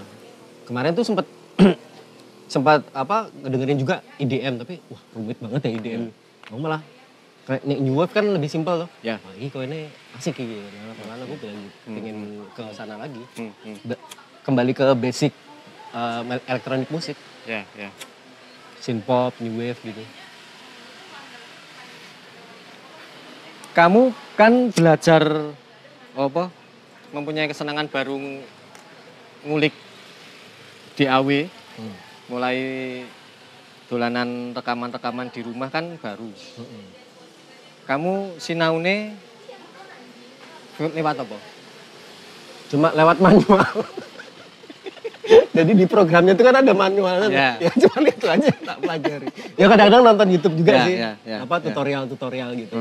kemarin tuh sempat dengerin juga EDM, tapi wah rumit banget ya EDM. Aku malah kayak New Wave kan lebih simpel loh. Ya. Wah, ini kok ini asik gitu. Malah aku pengen ke sana lagi. Kembali ke basic elektronik musik. Ya. Synth-pop, New Wave gitu. Kamu kan belajar mempunyai kesenangan baru ngulik DAW, mulai dolanan rekaman-rekaman di rumah kan baru. Kamu sinaune lewat apa? Cuma lewat manual. Jadi di programnya itu kan ada manualnya. Ya cuma itu aja tak pelajari. Ya kadang-kadang nonton YouTube juga sih. Tutorial-tutorial gitu.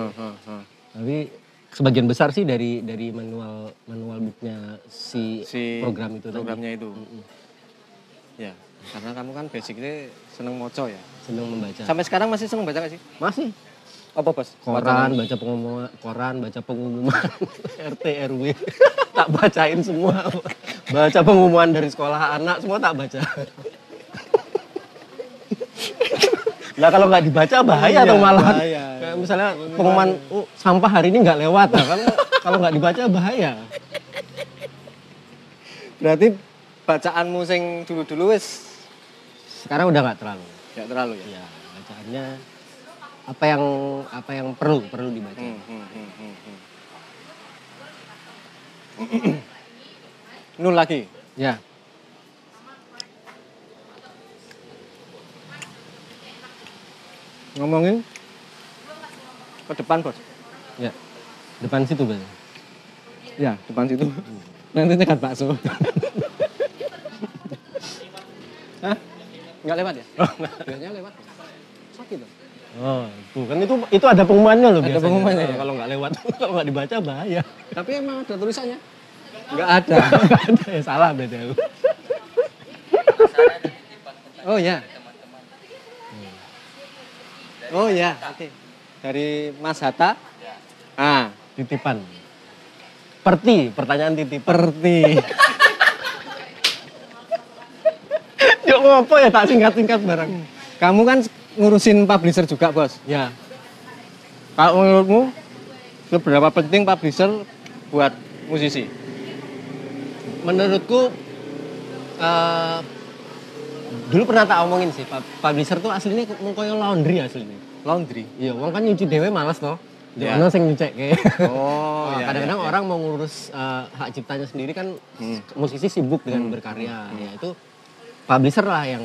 Tapi sebagian besar sih dari manual booknya si program itu. Programnya itu. Ya, karena kamu kan basicnya seneng moco ya. Seneng membaca. Sampai sekarang masih seneng baca gak sih? Masih. Apa, Bos? Koran, baca pengumuman RT RW. Tak bacain semua. Baca pengumuman dari sekolah anak semua tak baca. Lah kalau nggak dibaca bahaya atau malah kayak misalnya pengumuman sampah hari ini nggak lewat, nah, kalau nggak dibaca bahaya. Berarti bacaanmu sing dulu-dulu wis sekarang udah nggak terlalu. Nggak terlalu ya? Iya, bacaannya apa yang perlu dibaca. Nul lagi. Ya. Ngomongin ke depan, Bos. Ya. Depan situ, Bos. Ya, depan situ. Nanti nyekat bakso. Hah? Enggak lewat ya? Biasanya lewat. Sakit tuh. Oh, kan itu ada pengumumannya loh biasanya. Ada pengumumannya ya? Kalau nggak lewat, kalau nggak dibaca bahaya. Tapi emang ada tulisannya? Enggak ada. Nggak ada ya, salah beda. Oh ya. Oh ya, oke. Dari Mas Hatta. Ah, Titipan. Pertanyaan titipan. Perti. Ya apa ya tak singkat-singkat barang. Kamu kan ngurusin publisher juga, Bos. Ya. Kalau menurutmu seberapa penting publisher buat musisi? Menurutku dulu pernah tak omongin sih, publisher tuh aslinya mengkoyo laundry aslinya. Laundry. Iya, wong kan nyuci dewe males toh. Ono sing nyucekke. Oh, kadang-kadang orang mau ngurus hak ciptanya sendiri kan musisi sibuk dengan berkarya. Ya itu publisher lah yang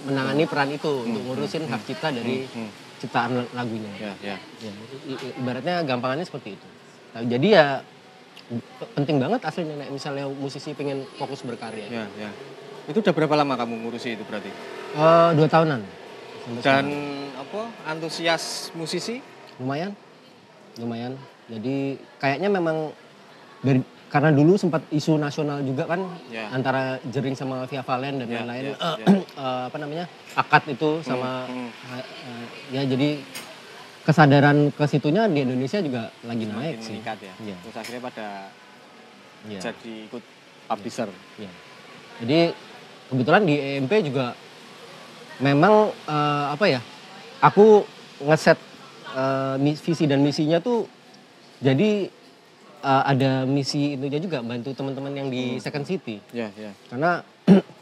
menangani peran itu untuk ngurusin hak cipta dari ciptaan lagunya. Ya, ibaratnya gampangannya seperti itu. Nah, jadi ya penting banget aslinya misalnya musisi pengen fokus berkarya. Ya. Itu udah berapa lama kamu ngurusi itu berarti? 2 tahunan. Dan antusias musisi? Lumayan. Jadi kayaknya memang karena dulu sempat isu nasional juga kan antara Jering sama Via Valen dan lain-lain. Akad itu sama jadi kesadaran ke situnya di Indonesia juga lagi naik sih. Meningkat ya. Terus akhirnya pada jadi ikut publisher. Jadi kebetulan di EMP juga memang aku ngeset visi dan misinya tuh jadi ada misi itu juga bantu teman-teman yang di Second City. Karena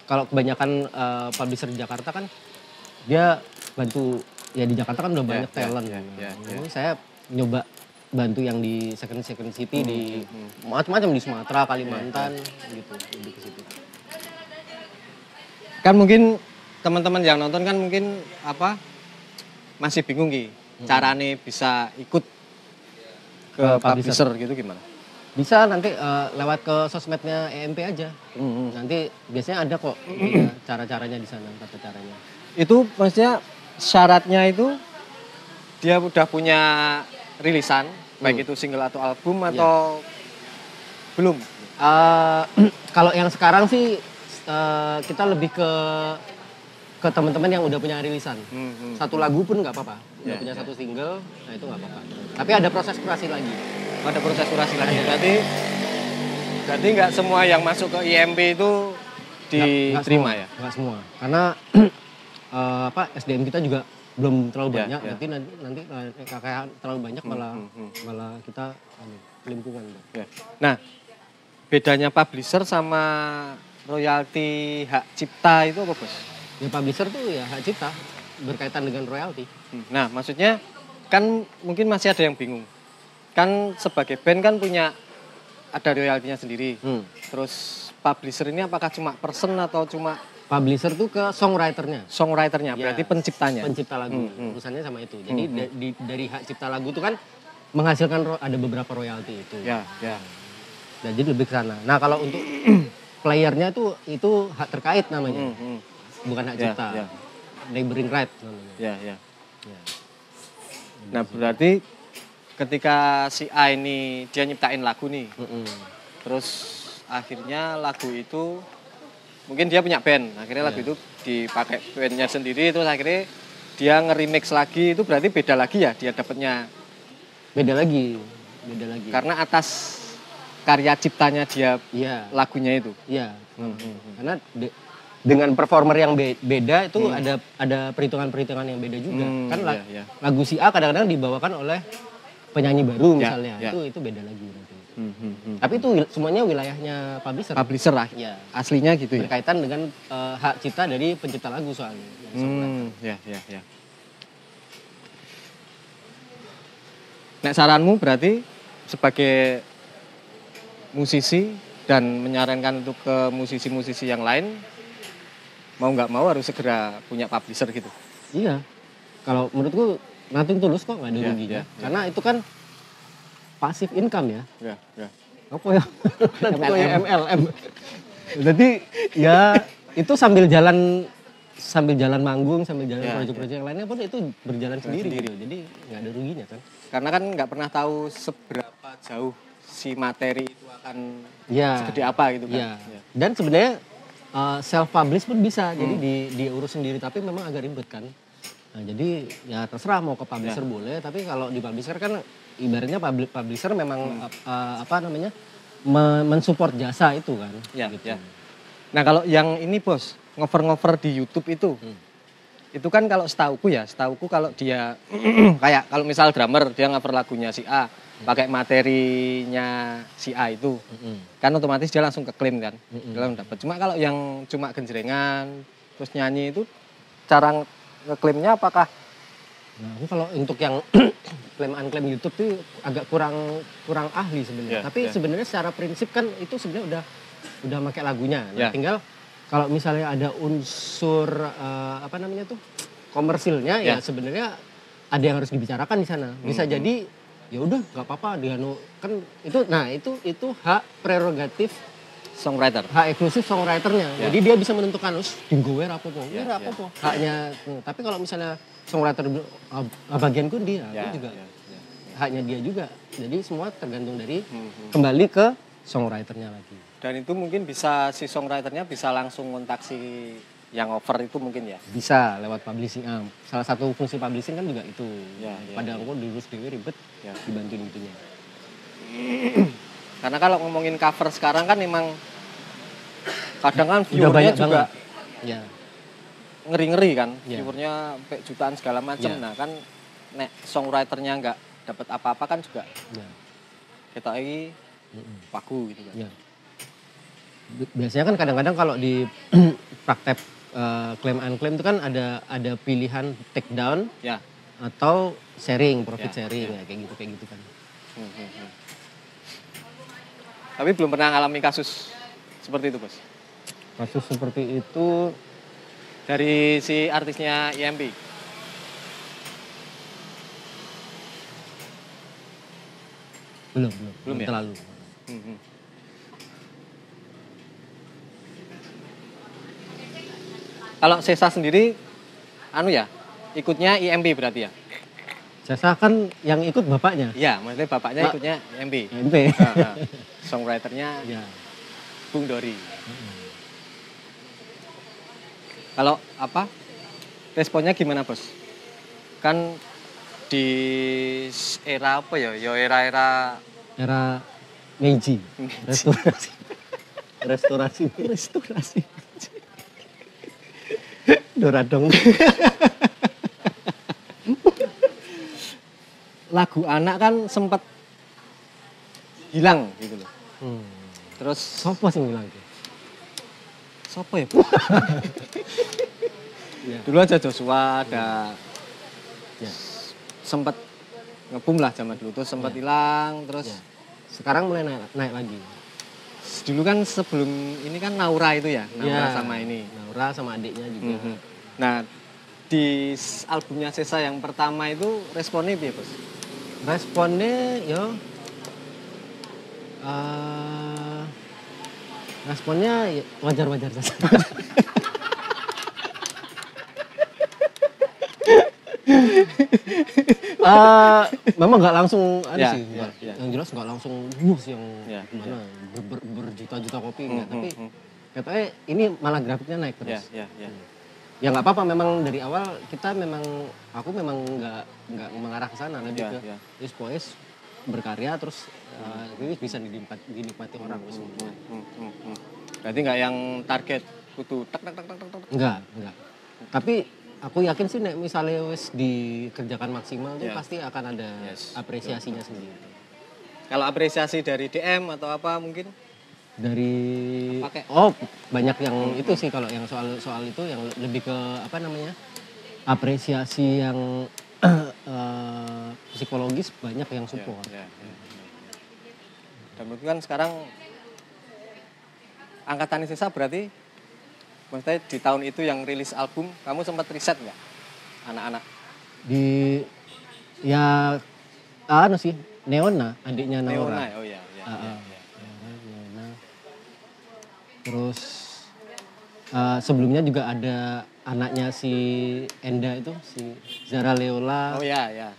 kalau kebanyakan publisher di Jakarta kan dia bantu ya di Jakarta kan udah banyak talent. Jadi saya nyoba bantu yang di Second City di macam-macam di Sumatera, Kalimantan gitu lebih ke situ. Kan mungkin teman-teman yang nonton kan mungkin masih bingung carane bisa ikut ke publisher gitu gimana? Bisa nanti lewat ke sosmednya EMP aja. Nanti biasanya ada kok cara-caranya di sana, tata caranya. Itu maksudnya syaratnya itu dia udah punya rilisan, baik itu single atau album atau belum? Kalau yang sekarang sih kita lebih ke teman-teman yang udah punya rilisan. Satu lagu pun nggak apa-apa. Udah punya satu single, nah itu nggak apa-apa. Tapi ada proses kurasi lagi. Ada proses kurasi lagi. Berarti nggak semua yang masuk ke IMP itu diterima ya? Nggak semua. Karena SDM kita juga belum terlalu banyak. Nanti kayak terlalu banyak malah kita kelimpungan. Nah, bedanya publisher sama royalti hak cipta itu apa, Bos? Ya publisher tuh ya hak cipta berkaitan dengan royalti. Nah, maksudnya kan mungkin masih ada yang bingung. Kan sebagai band kan ada royaltinya sendiri. Terus publisher ini apakah cuma person atau cuma? Publisher tuh ke songwriternya. Songwriternya, berarti penciptanya. Pencipta lagu, urusannya sama itu. Jadi dari hak cipta lagu tuh kan menghasilkan ada beberapa royalti itu. Nah, jadi lebih ke sana. Nah, kalau untuk playernya itu hak terkait namanya. Bukan hak cipta. Neighboring right namanya. Nah, berarti ketika si A ini dia nyiptain lagu nih. Terus akhirnya lagu itu mungkin dia punya band. Akhirnya lagu itu dipakai bandnya sendiri, terus akhirnya dia nge-remix lagi, itu berarti beda lagi ya dia dapatnya. Beda lagi. Karena atas karya ciptanya dia lagunya itu. Iya. Karena dengan performer yang beda itu ada perhitungan-perhitungan yang beda juga. Kan lagu si A kadang-kadang dibawakan oleh penyanyi baru misalnya. Itu beda lagi nanti. Tapi itu semuanya wilayahnya publisher. Publisher lah. Aslinya gitu ya. Berkaitan dengan hak cipta dari pencipta lagu soalnya. Nah, saranmu berarti sebagai musisi dan menyarankan untuk ke musisi-musisi yang lain, mau nggak mau harus segera punya publisher gitu. Iya. Kalau menurutku nothing tulus kok, nggak ada ruginya. Karena itu kan passive income ya. Apa ya? MLM. Jadi ya itu sambil jalan manggung, sambil jalan proyek-proyek yang lainnya pun itu berjalan sendiri gitu. Jadi nggak ada ruginya kan. Karena kan nggak pernah tahu seberapa jauh si materi itu akan segede apa gitu kan. Dan sebenarnya self publish pun bisa. Jadi diurus sendiri, tapi memang agak ribet kan. Nah, jadi ya terserah mau ke publisher boleh, tapi kalau di publisher kan ibaratnya publisher memang mensupport jasa itu kan. Gitu. Nah, kalau yang ini Bos, ngover-ngover di YouTube itu kan kalau setauku kalau dia kayak kalau misal drummer dia ngover lagunya si A pakai materinya si A itu kan otomatis dia langsung keklaim kan, dia langsung dapat. Cuma kalau yang cuma genjrengan terus nyanyi itu cara ngeklaimnya apakah Nah, aku kalau untuk yang klaim YouTube tuh agak kurang ahli sebenarnya. Tapi sebenarnya secara prinsip kan itu sebenarnya udah pakai lagunya. Nah, tinggal kalau misalnya ada unsur apa namanya tuh komersilnya ya sebenarnya ada yang harus dibicarakan di sana. Bisa jadi ya udah nggak apa-apa dia kan itu hak prerogatif songwriter, hak eksklusif songwriternya. Jadi dia bisa menentukan dinggowe apa-apa, apa-apa. Haknya. Tapi kalau misalnya songwriter bagianku dia, aku juga haknya dia juga. Jadi semua tergantung dari kembali ke songwriternya lagi. Dan itu mungkin bisa si songwriternya bisa langsung kontak si yang over itu mungkin ya? Bisa lewat publishing. Salah satu fungsi publishing kan juga itu. Padahal aku diurus dewe ribet, dibantuin itunya. Karena kalau ngomongin cover sekarang kan memang kadang kan viewernya juga ngeri-ngeri kan, viewernya sampai jutaan segala macam. Nah kan nek songwriternya nggak dapat apa-apa kan juga kita ini paku gitu kan. Biasanya kan kadang-kadang kalau di praktek claim unclaim itu kan ada pilihan take down atau sharing, profit sharing kayak gitu kan. Tapi belum pernah ngalami kasus seperti itu, Bos. Kasus seperti itu dari si artisnya IMB. Belum ya? Terlalu. Kalau Sesa sendiri ikutnya IMB berarti ya? Sesa kan yang ikut bapaknya. Iya, maksudnya bapaknya ikutnya IMB. IMB. Songwriternya Bung Dori. Kalau responnya gimana, Bos? Kan di era apa ya? Era Meiji. Restorasi. Doradong. Lagu anak kan sempat hilang gitu loh. Terus sopo sing hilang itu? Sopo ya, Bu? Dulu aja Joshua ada sempat ngebum lah zaman dulu, terus sempat hilang, terus sekarang mulai naik lagi. Dulu kan sebelum ini kan Naura itu ya, Naura sama ini. Naura sama adiknya juga. Nah, di albumnya Sesa yang pertama itu responnya apa ya, Bos? Responnya responnya wajar-wajar saja. Memang nggak langsung sih. Yang jelas nggak langsung news yang gimana berjuta-juta kopi enggak, tapi katanya ini malah grafiknya naik terus. Ya nggak apa-apa, memang dari awal aku memang nggak mengarah ke sana, lebih ke poes berkarya terus ini bisa dinikmati orang semua. Berarti nggak yang target kudu tak. Enggak. Tapi aku yakin sih misalnya wes dikerjakan maksimal tuh pasti akan ada apresiasinya sendiri. Kalau apresiasi dari DM atau apa mungkin? Dari banyak yang itu sih, kalau yang soal itu yang lebih ke apresiasi yang psikologis banyak yang support. Dan menurut kan sekarang angkatan Sesa berarti maksudnya di tahun itu yang rilis album, kamu sempat riset nggak anak-anak? Neona, adiknya Naura. Neona, iya. Neona. Terus sebelumnya juga ada anaknya si Enda itu, si Zara Leola. Oh iya.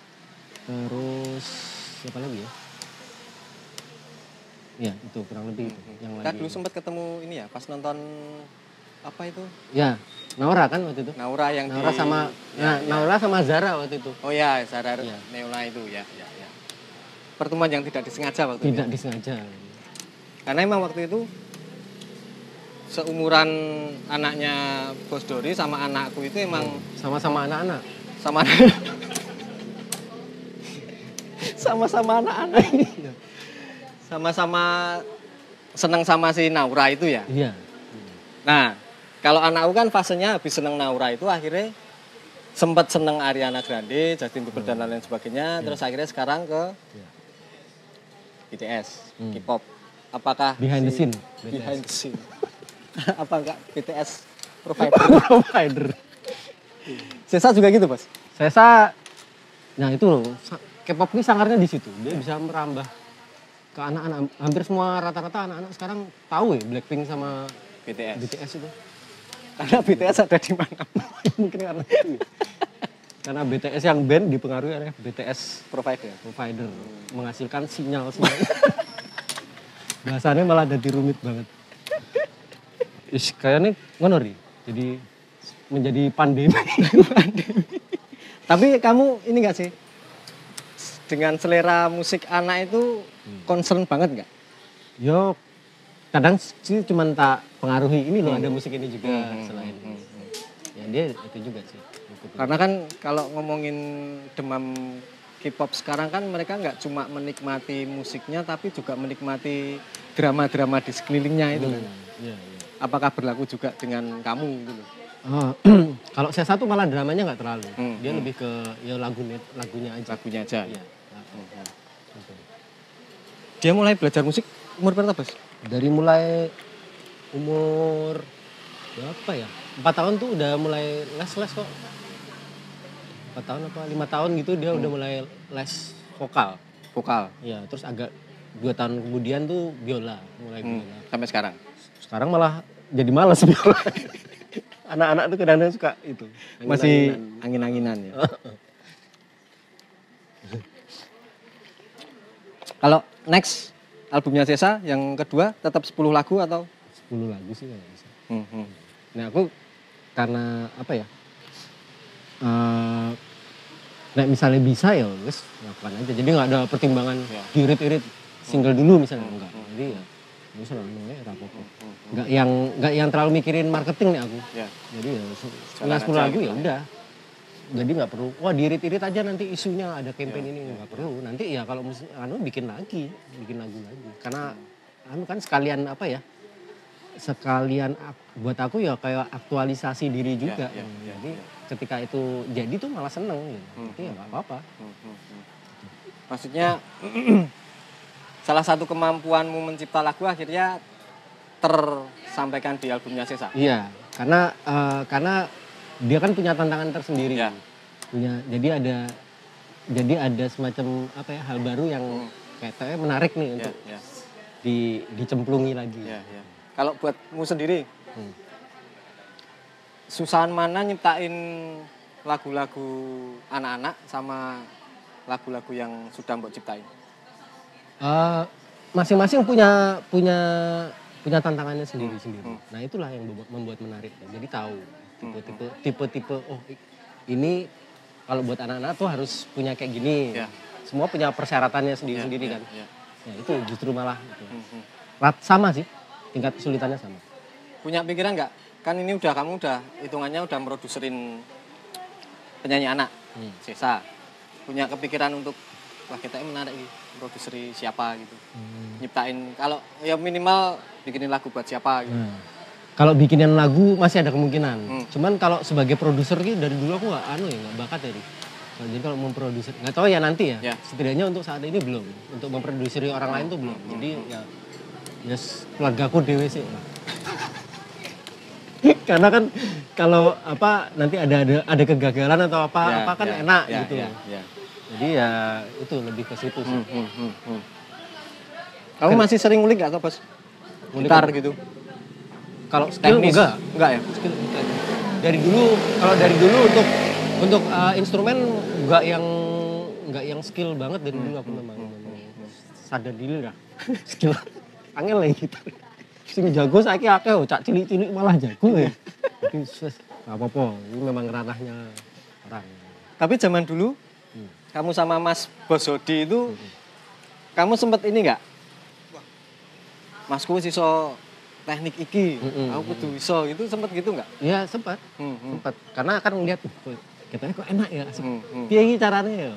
Terus siapa lagi ya? Ya itu kurang lebih yang Kita lagi. dulu sempat ketemu ini ya, pas nonton apa itu? Ya, Naura kan waktu itu. Naura sama Zara waktu itu. Oh iya, Zara Neola itu ya. Pertemuan yang tidak disengaja waktu itu. Tidak disengaja. Karena emang waktu itu seumuran anaknya Bos Dori sama anakku itu emang sama-sama anak-anak. Sama-sama anak-anak. Sama-sama senang sama si Naura itu ya. Iya. Nah, kalau anakku kan fasenya habis senang Naura itu akhirnya sempat seneng Ariana Grande, Justin Bieber dan lain sebagainya, terus akhirnya sekarang ke BTS, K-pop. Apakah Behind the scene. Behind the scene. Apakah BTS provider? Provider. Sesa juga gitu, Bos? Sesa, nah itu loh, K-pop ini sangarnya di situ. Dia bisa merambah ke anak-anak. Hampir semua rata-rata anak-anak sekarang tahu ya Blackpink sama BTS itu. Karena BTS ada di mana? Mungkin karena itu. Karena BTS yang band dipengaruhi oleh BTS Provider. Menghasilkan sinyal-sinyal. Bahasanya malah jadi rumit banget. Kayaknya ngono ri. Jadi menjadi pandemi. Tapi kamu ini gak sih? Dengan selera musik anak itu concern banget gak? Yo, kadang sih cuman tak pengaruhi ini loh ada musik ini juga selain ya dia itu juga sih. Karena kan kalau ngomongin demam K-pop sekarang kan mereka nggak cuma menikmati musiknya tapi juga menikmati drama-drama di sekelilingnya itu kan. Iya. Apakah berlaku juga dengan kamu gitu loh? Kalau saya satu malah dramanya nggak terlalu. Dia lebih ke ya lagunya aja. Iya. Dia mulai belajar musik umur berapa, Bos? Dari mulai umur berapa ya? 4 tahun tuh udah mulai les kok. 4 tahun apa 5 tahun gitu dia udah mulai les vokal. Iya, terus agak 2 tahun kemudian tuh biola, mulai biola. Sampai sekarang? Sekarang malah jadi malas biola. Anak-anak tuh kadang-kadang suka itu. Masih angin-anginan ya. Kalau next albumnya Sesa yang kedua tetap 10 lagu atau? 10 lagu sih kalau bisa. Nah aku karena apa ya, nah misalnya bisa ya wes lakukan aja. Jadi nggak ada pertimbangan diirit-irit single dulu misalnya enggak. Jadi ya bisa namanya rapopo. Nggak yang terlalu mikirin marketing nih aku. Jadi ya 10 lagu ya udah. Jadi nggak perlu, wah diirit-irit aja nanti isunya ada campaign ini nggak perlu. Nanti ya kalau bikin lagu lagi. Karena kan sekalian apa ya? Sekalian buat aku ya kayak aktualisasi diri juga. Jadi ketika itu jadi tuh malah seneng gitu. Jadi ya nggak apa-apa. Maksudnya salah satu kemampuanmu mencipta lagu akhirnya tersampaikan di albumnya Sesa. Iya, karena dia kan punya tantangan tersendiri. Jadi ada semacam apa ya hal baru yang kayaknya menarik nih untuk dicemplungi lagi. Kalau buatmu sendiri, susahan mana nyiptain lagu-lagu anak-anak sama lagu-lagu yang sudah mbok ciptain? Masing-masing punya tantangannya sendiri-sendiri. Nah itulah yang membuat menarik. Jadi tahu tipe-tipe oh ini kalau buat anak-anak tuh harus punya kayak gini. Semua punya persyaratannya sendiri-sendiri kan. Ya itu justru malah gitu. Sama sih, tingkat kesulitannya sama. Punya pikiran nggak? Kan ini kamu hitungannya udah produserin penyanyi anak, Sesa. Punya kepikiran untuk wah kita menarik nih, produseri siapa gitu. Nyiptain kalau ya minimal bikinin lagu buat siapa gitu. Kalau bikinin lagu masih ada kemungkinan. Cuman kalau sebagai produser gitu dari dulu aku nggak bakat ya. Jadi kalau memproduser, nggak tahu ya nanti ya. Setidaknya untuk saat ini belum. Untuk memproduseri orang lain tuh belum. Jadi ya keluarga aku dewe sih. Karena kan kalau apa nanti ada kegagalan atau apa kan enak gitu. Jadi ya itu lebih ke situ sih. Kamu masih sering ngulik nggak Bos? Gitar gitu? Kalau skill enggak ya? Skill enggak. Dari dulu untuk instrumen enggak yang skill banget dari dulu aku memang sadar diri lah. Skill angel lah gitar. Sing jago saiki akeh cak cilik-cilik malah jago ya. Jadi enggak apa-apa, ini memang ranahnya orang. Tapi zaman dulu kamu sama Mas Bosodi itu kamu sempat ini enggak? Masku iso teknik iki, aku kudu iso gitu sempat gitu enggak? Iya sempat. Karena kan ngeliat katanya kok enak ya. Piye iki caranya ya?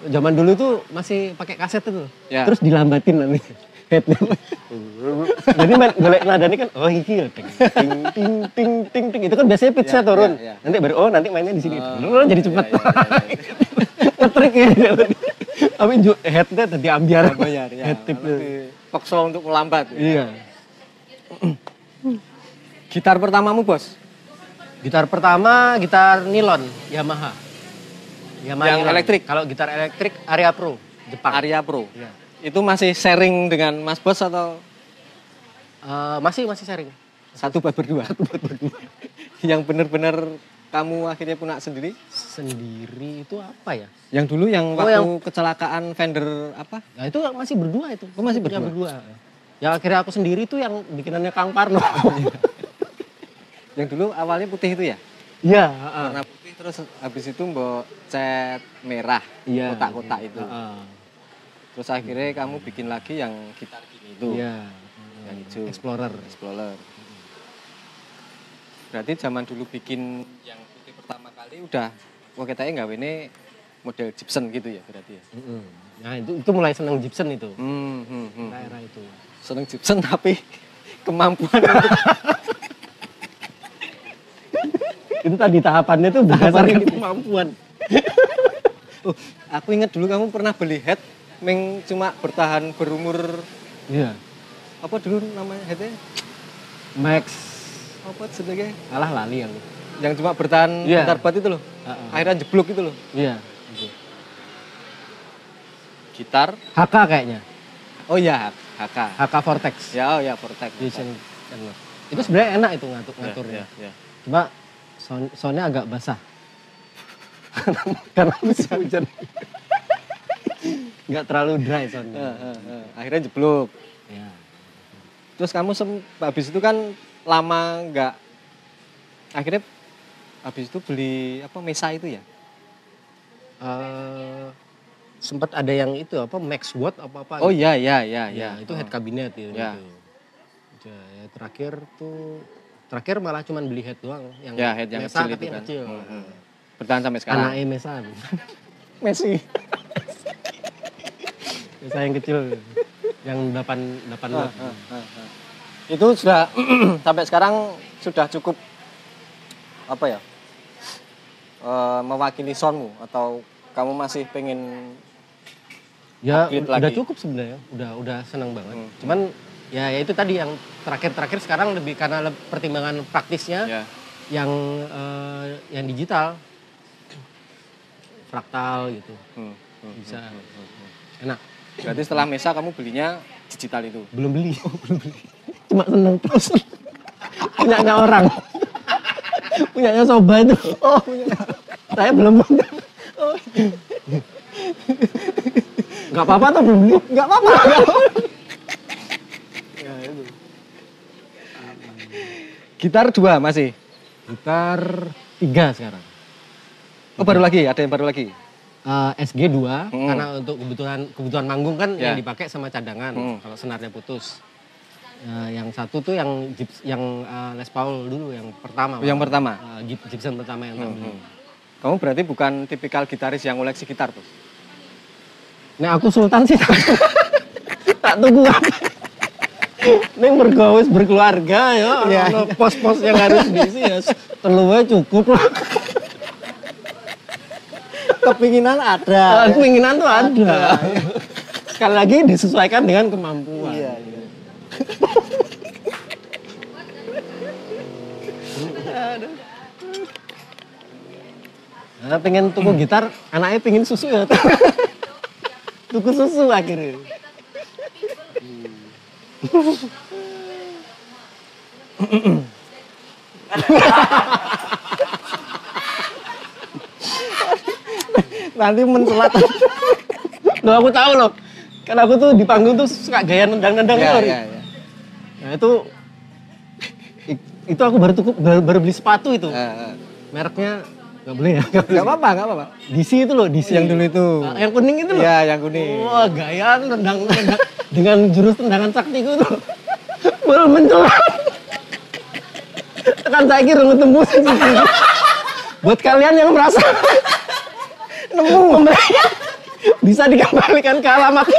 Zaman dulu tuh masih pakai kaset itu. Terus dilambatin nanti. head. Jadi golek nadanya kan oh iki ting ting itu kan biasanya pitch-nya turun. Nanti baru nanti mainnya di sini. Jadi cepet. Trik ya. Tapi head-nya tadi ambiar bayar ya. Head tip. Paksa untuk melambat. Iya. Gitar pertamamu, Bos? Gitar pertama gitar nilon Yamaha Yang nilon. elektrik? Kalau gitar elektrik Aria Pro Jepang. Aria Pro. Iya. Itu masih sharing dengan Mas Bos atau Masih sharing. satu buat berdua? Yang benar-benar kamu akhirnya punya sendiri? Sendiri itu apa ya? Yang dulu yang waktu kecelakaan Fender apa? Nah itu masih berdua itu. Oh, masih Punya berdua? Yang akhirnya aku sendiri itu yang bikinannya Kang Parno. Yang dulu awalnya putih itu ya? Iya. Warna putih terus habis itu mbok cat merah, Iya, kotak-kotak itu. Terus akhirnya kamu bikin lagi yang gitar gini itu. Iya. Yang hijau. Explorer. Berarti zaman dulu bikin yang putih pertama kali udah ketanya nggak ini model Gibson gitu ya berarti ya? Nah itu mulai seneng Gibson itu. Era itu. Seneng Gibson tapi kemampuan untuk itu tadi tahapannya tuh berdasarkan kemampuan. Aku ingat dulu kamu pernah beli head cuma bertahan berumur Iya. apa dulu namanya headnya? Max Apa sebagai? alah lali Yang cuma bertahan bentar buat itu loh. Akhirnya jeblok itu loh. Iya. Gitar HK kayaknya. Oh iya, HK Vortex. Ya, oh ya Vortex. Itu sebenarnya enak itu ngaturnya. Ya. Cuma soundnya agak basah. Karena musim hujan. Nggak terlalu dry soundnya. Akhirnya jeblok. Ya. Terus kamu habis itu kan lama nggak. Akhirnya habis itu beli apa Mesa itu ya? Sempat ada yang itu apa Max Watt apa-apa. Oh iya. Itu head cabinet itu. Ya. Ya, terakhir malah cuman beli head doang yang head yang Mesa kecil tapi itu kan. kecil. Bertahan sampai sekarang. Anaknya Mesa. Messi. Mesa yang kecil yang 8 watt. Itu sudah sampai sekarang sudah cukup apa ya? Mewakili soundmu atau kamu masih pengen Ya upgrade udah lagi? cukup sebenarnya, udah senang banget. Cuman ya itu tadi yang terakhir sekarang lebih karena pertimbangan praktisnya yang digital, fraktal gitu, bisa enak. Berarti setelah Mesa kamu belinya digital itu? Belum beli, cuma seneng terus. Punyanya orang, punyanya Soba itu. Oh, saya belum punya. Oh. Gak apa-apa tuh belum beli? Gak apa-apa. Ya, itu. Gitar 2 masih? Gitar 3 sekarang. Oh baru lagi? Ada yang baru lagi? SG 2 karena untuk kebutuhan manggung kan yang dipakai sama cadangan kalau senarnya putus. Yang satu tuh yang Les Paul dulu yang pertama. Yang pertama? Gibson pertama yang tak beli. Kamu berarti bukan tipikal gitaris yang koleksi gitar tuh? Nah aku sultan sih tak tunggu. Neng bergawis berkeluarga ya, pos-pos yang harus diisi ya teluwe cukup lah. Kepinginan ada. Kepinginan tuh ada. Sekali lagi disesuaikan dengan kemampuan. Iya. Nah, pengen tuku gitar, anaknya pengen susu ya. Tuku susu akhirnya. Nanti mencelat. Loh aku tahu loh. Kan aku tuh di panggung tuh suka gaya nendang-nendang gitu. Iya. Nah itu aku baru beli sepatu itu. Mereknya nggak boleh ya? Nggak apa-apa. DC itu loh, DC. Yang dulu itu. Yang kuning itu loh. Iya, yang kuning. Wah, gaya nendang dengan jurus tendangan saktiku tuh. Belum mencelat. Tekan saya kira tembus. Buat kalian yang merasa nemu bisa dikembalikan ke alamat.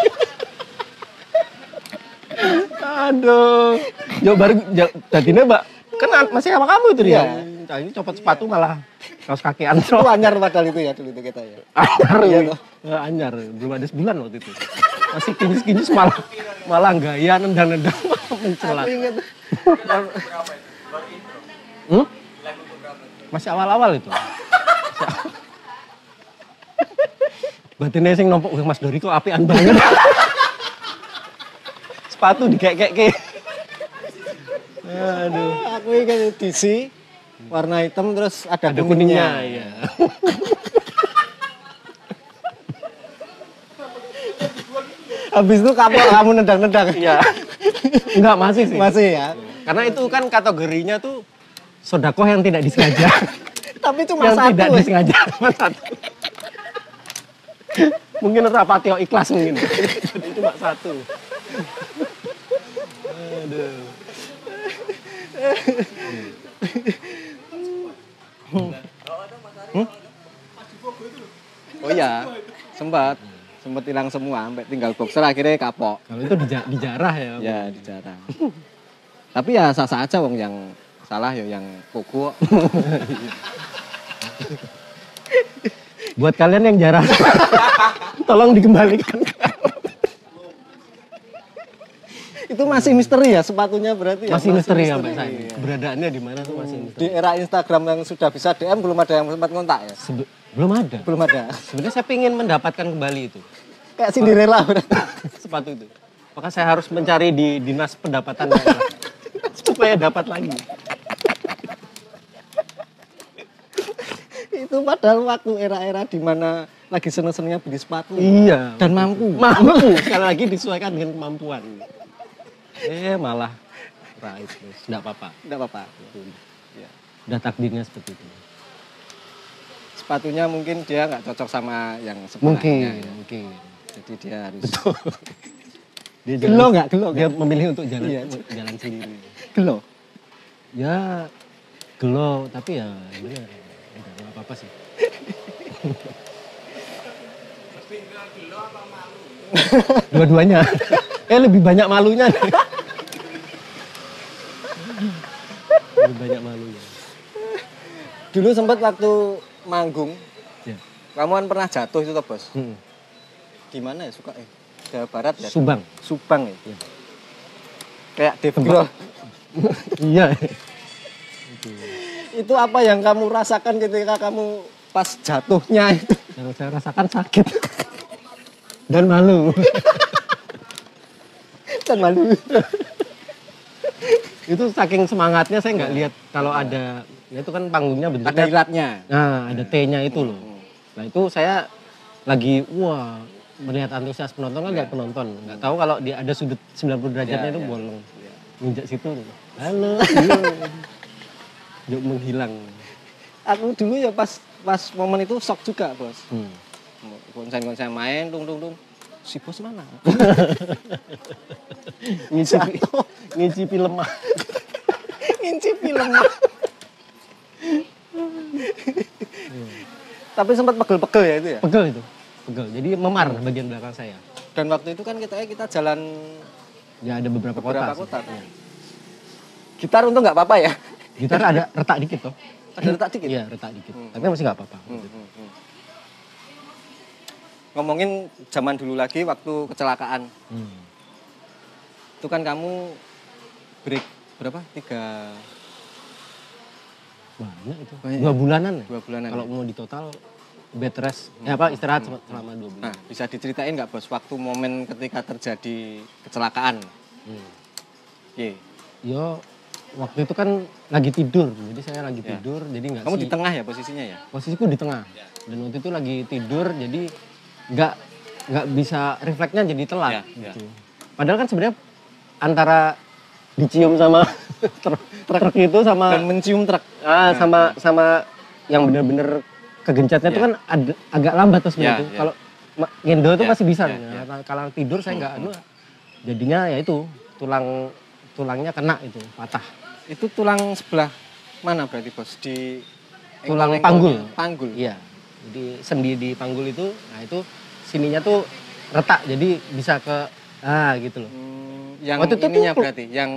Aduh. Yo baru jadinya Mbak kan masih sama kamu itu dia. Nah, ini copot sepatu malah kaos kaki Itu anyar padahal itu ya dulu itu kita ya. Anyar. Iya anyar. Belum ada sebulan waktu itu. Masih kinis-kinis malah gaya nendang-nendang mencelat. Aku ingat. Masih awal-awal itu. Batinnya sing nompok Mas Dori kok apian banget. Sepatu dikek-kek. Aduh. Aku ingat DC warna hitam terus ada kuningnya. Iya. Habis itu kamu nendang-nendang. Iya. Enggak masih sih. Masih ya. Karena itu kan kategorinya tuh sodakoh yang tidak disengaja. Tapi cuma yang satu. Tidak disengaja cuma satu. Mungkin rapatio ikhlas mungkin. Jadi cuma satu. Aduh. Oh iya, sempat hilang semua, sampai tinggal boxer akhirnya kapok. Kalau itu dijarah ya. Ya dijarah. Tapi ya sah-sah aja wong yang salah ya yang koko. Buat kalian yang jarah, tolong dikembalikan. Itu masih misteri ya sepatunya berarti ya? Masih misteri sampai saat ini. Keberadaannya di mana tuh masih misteri. Di era Instagram yang sudah bisa DM belum ada yang sempat ngontak ya? Belum ada. Belum ada. Sebenarnya saya pengen mendapatkan kembali itu. Kayak Cinderella berarti. Sepatu itu. Maka saya harus mencari di dinas pendapatan daerah supaya dapat lagi. Itu padahal waktu era-era di mana lagi seneng-senengnya beli sepatu. Iya. Dan mampu. Sekali lagi disesuaikan dengan kemampuan. Malah right, enggak apa-apa. Enggak apa-apa. Ya. Udah takdirnya seperti itu. Sepatunya mungkin dia nggak cocok sama yang sebelumnya. Mungkin. Jadi dia harus. Betul. Dia gelo nggak? Dia memilih untuk jalan sendiri. Gelo. Ya gelo, tapi ya benar. Enggak apa-apa sih. Dua-duanya. Lebih banyak malunya. Lebih banyak malunya. Dulu sempat waktu manggung, ya. Kamu kan pernah jatuh itu toh bos? Gimana ya suka Jawa Barat ya? Subang ya? Ya. Kayak Dave Grohl. Iya. Itu apa yang kamu rasakan ketika kamu pas jatuhnya itu? Yang saya rasakan sakit. Dan malu. Itu saking semangatnya saya nggak lihat kalau ada, ya itu kan panggungnya bentuknya ada ilatnya. Nah, ada T-nya itu loh. Nah, itu saya lagi melihat antusias penonton kan nggak penonton. Nggak tahu kalau dia ada sudut 90 derajatnya itu bolong. Nginjak situ. Halo. Yuk menghilang. Aku dulu ya pas momen itu shock juga, Bos. Konsen main tung. Si bos mana? Ngicipi lemah. Tapi sempat pegel-pegel ya itu ya? Pegel. Jadi memar bagian belakang saya. Dan waktu itu kan kita jalan ya ada beberapa kota. Ya. Gitar untung nggak apa-apa ya? Gitar ada retak dikit toh. Ada retak dikit? Iya, retak dikit. Tapi masih nggak apa-apa. Ngomongin zaman dulu lagi waktu kecelakaan. Itu kan kamu break berapa? 3 banyak itu. 2 bulanan. 2 bulanan. Kalau mau di total bed rest, istirahat selama 2 bulan. Nah, bisa diceritain nggak bos waktu momen ketika terjadi kecelakaan? Yo, waktu itu kan lagi tidur, jadi saya lagi tidur, jadi nggak. Kamu di tengah ya posisinya ya? Posisiku di tengah. Dan waktu itu lagi tidur, jadi nggak bisa refleksnya jadi telat. Gitu. Padahal kan sebenarnya antara dicium sama truk itu sama dan mencium truk. Sama yang benar-benar kegencetnya itu kan agak lambat tuh sebenarnya. Kalau ngendol itu masih bisa. Kalau tidur saya nggak jadinya ya itu tulangnya kena itu patah. Itu tulang sebelah mana berarti bos? Di tulang panggul. Iya. Jadi sendi di panggul itu, nah itu sininya tuh retak jadi bisa ke gitu loh. Yang waktu itu ininya tuh, berarti, yang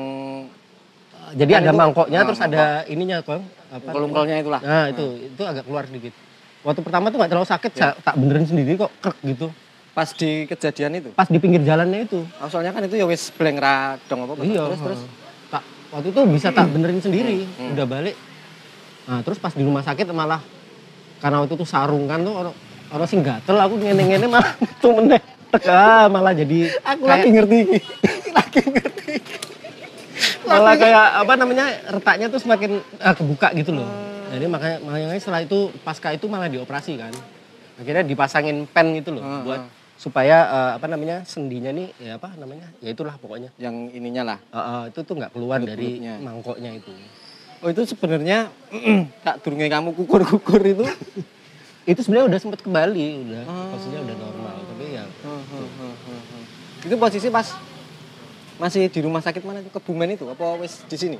jadi kan ada itu, mangkoknya terus mangkok. ada ininya Bang. Apa? Kolong-kolongnya itulah. Nah, itu agak keluar dikit. Waktu pertama tuh nggak terlalu sakit, tak benerin sendiri kok krek gitu. Pas di kejadian itu. Pas di pinggir jalannya itu. Soalnya kan itu ya wis bleng ra dong apa. Iya. Terus. Waktu itu bisa tak benerin sendiri, udah balik. Nah, terus pas di rumah sakit malah karena waktu itu sarung kan tuh orang sing gatel, aku ngene-ngene malah tuh meneh. Malah jadi Aku lagi ngerti. Malah kayak apa namanya, retaknya tuh semakin kebuka gitu loh. Jadi makanya setelah itu pasca itu malah dioperasi kan. Akhirnya dipasangin pen gitu loh buat supaya apa namanya, sendinya nih ya apa namanya, ya itulah pokoknya Yang ininya lah. itu tuh nggak keluar dari Bulut-bulutnya. mangkoknya itu. Oh itu sebenarnya tak durunge kamu kukur-kukur itu. Itu sebenarnya udah sempet kembali, udah posisinya udah normal, tapi ya Itu posisi pas masih di rumah sakit mana itu, Kebumen itu apa wis di sini?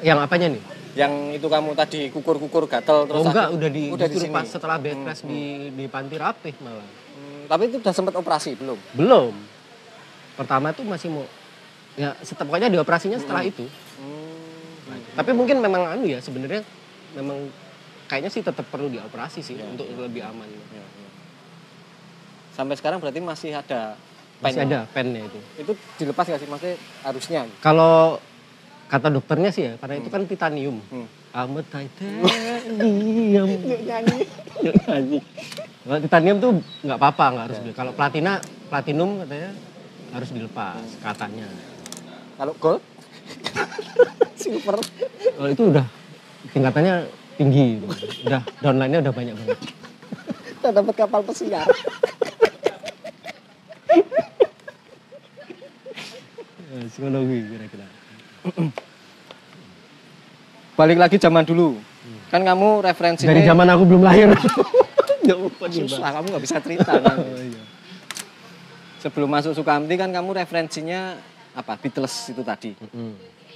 yang apanya nih? Yang itu kamu tadi kukur-kukur gatel terus Enggak, sakit. udah di sini. pas setelah bed rest di Panti Rapih malah. Tapi itu udah sempat operasi belum? Belum. Pertama tuh masih mau ya pokoknya dioperasinya setelah itu. Tapi mungkin memang ya sebenarnya memang kayaknya sih tetap perlu dioperasi sih untuk lebih aman. Ya. Sampai sekarang berarti masih ada pen. Masih ada pennya itu. Itu dilepas nggak sih maksudnya harusnya? Kalau kata dokternya sih ya, karena itu kan titanium. I'm a titanium. Nyanyi. Kalau titanium tuh nggak apa-apa, nggak harus. Kalau platinum katanya harus dilepas katanya. Kalau gold, silver, Kalau itu udah tingkatannya tinggi, udah downline-nya udah banyak banget. kita dapat kapal pesiar. Psikologi kira-kira. Balik lagi zaman dulu, kan kamu referensinya Dari zaman aku belum lahir. susah, kamu nggak bisa cerita kan. Sebelum masuk Sukamti kan kamu referensinya apa? Beatles itu tadi.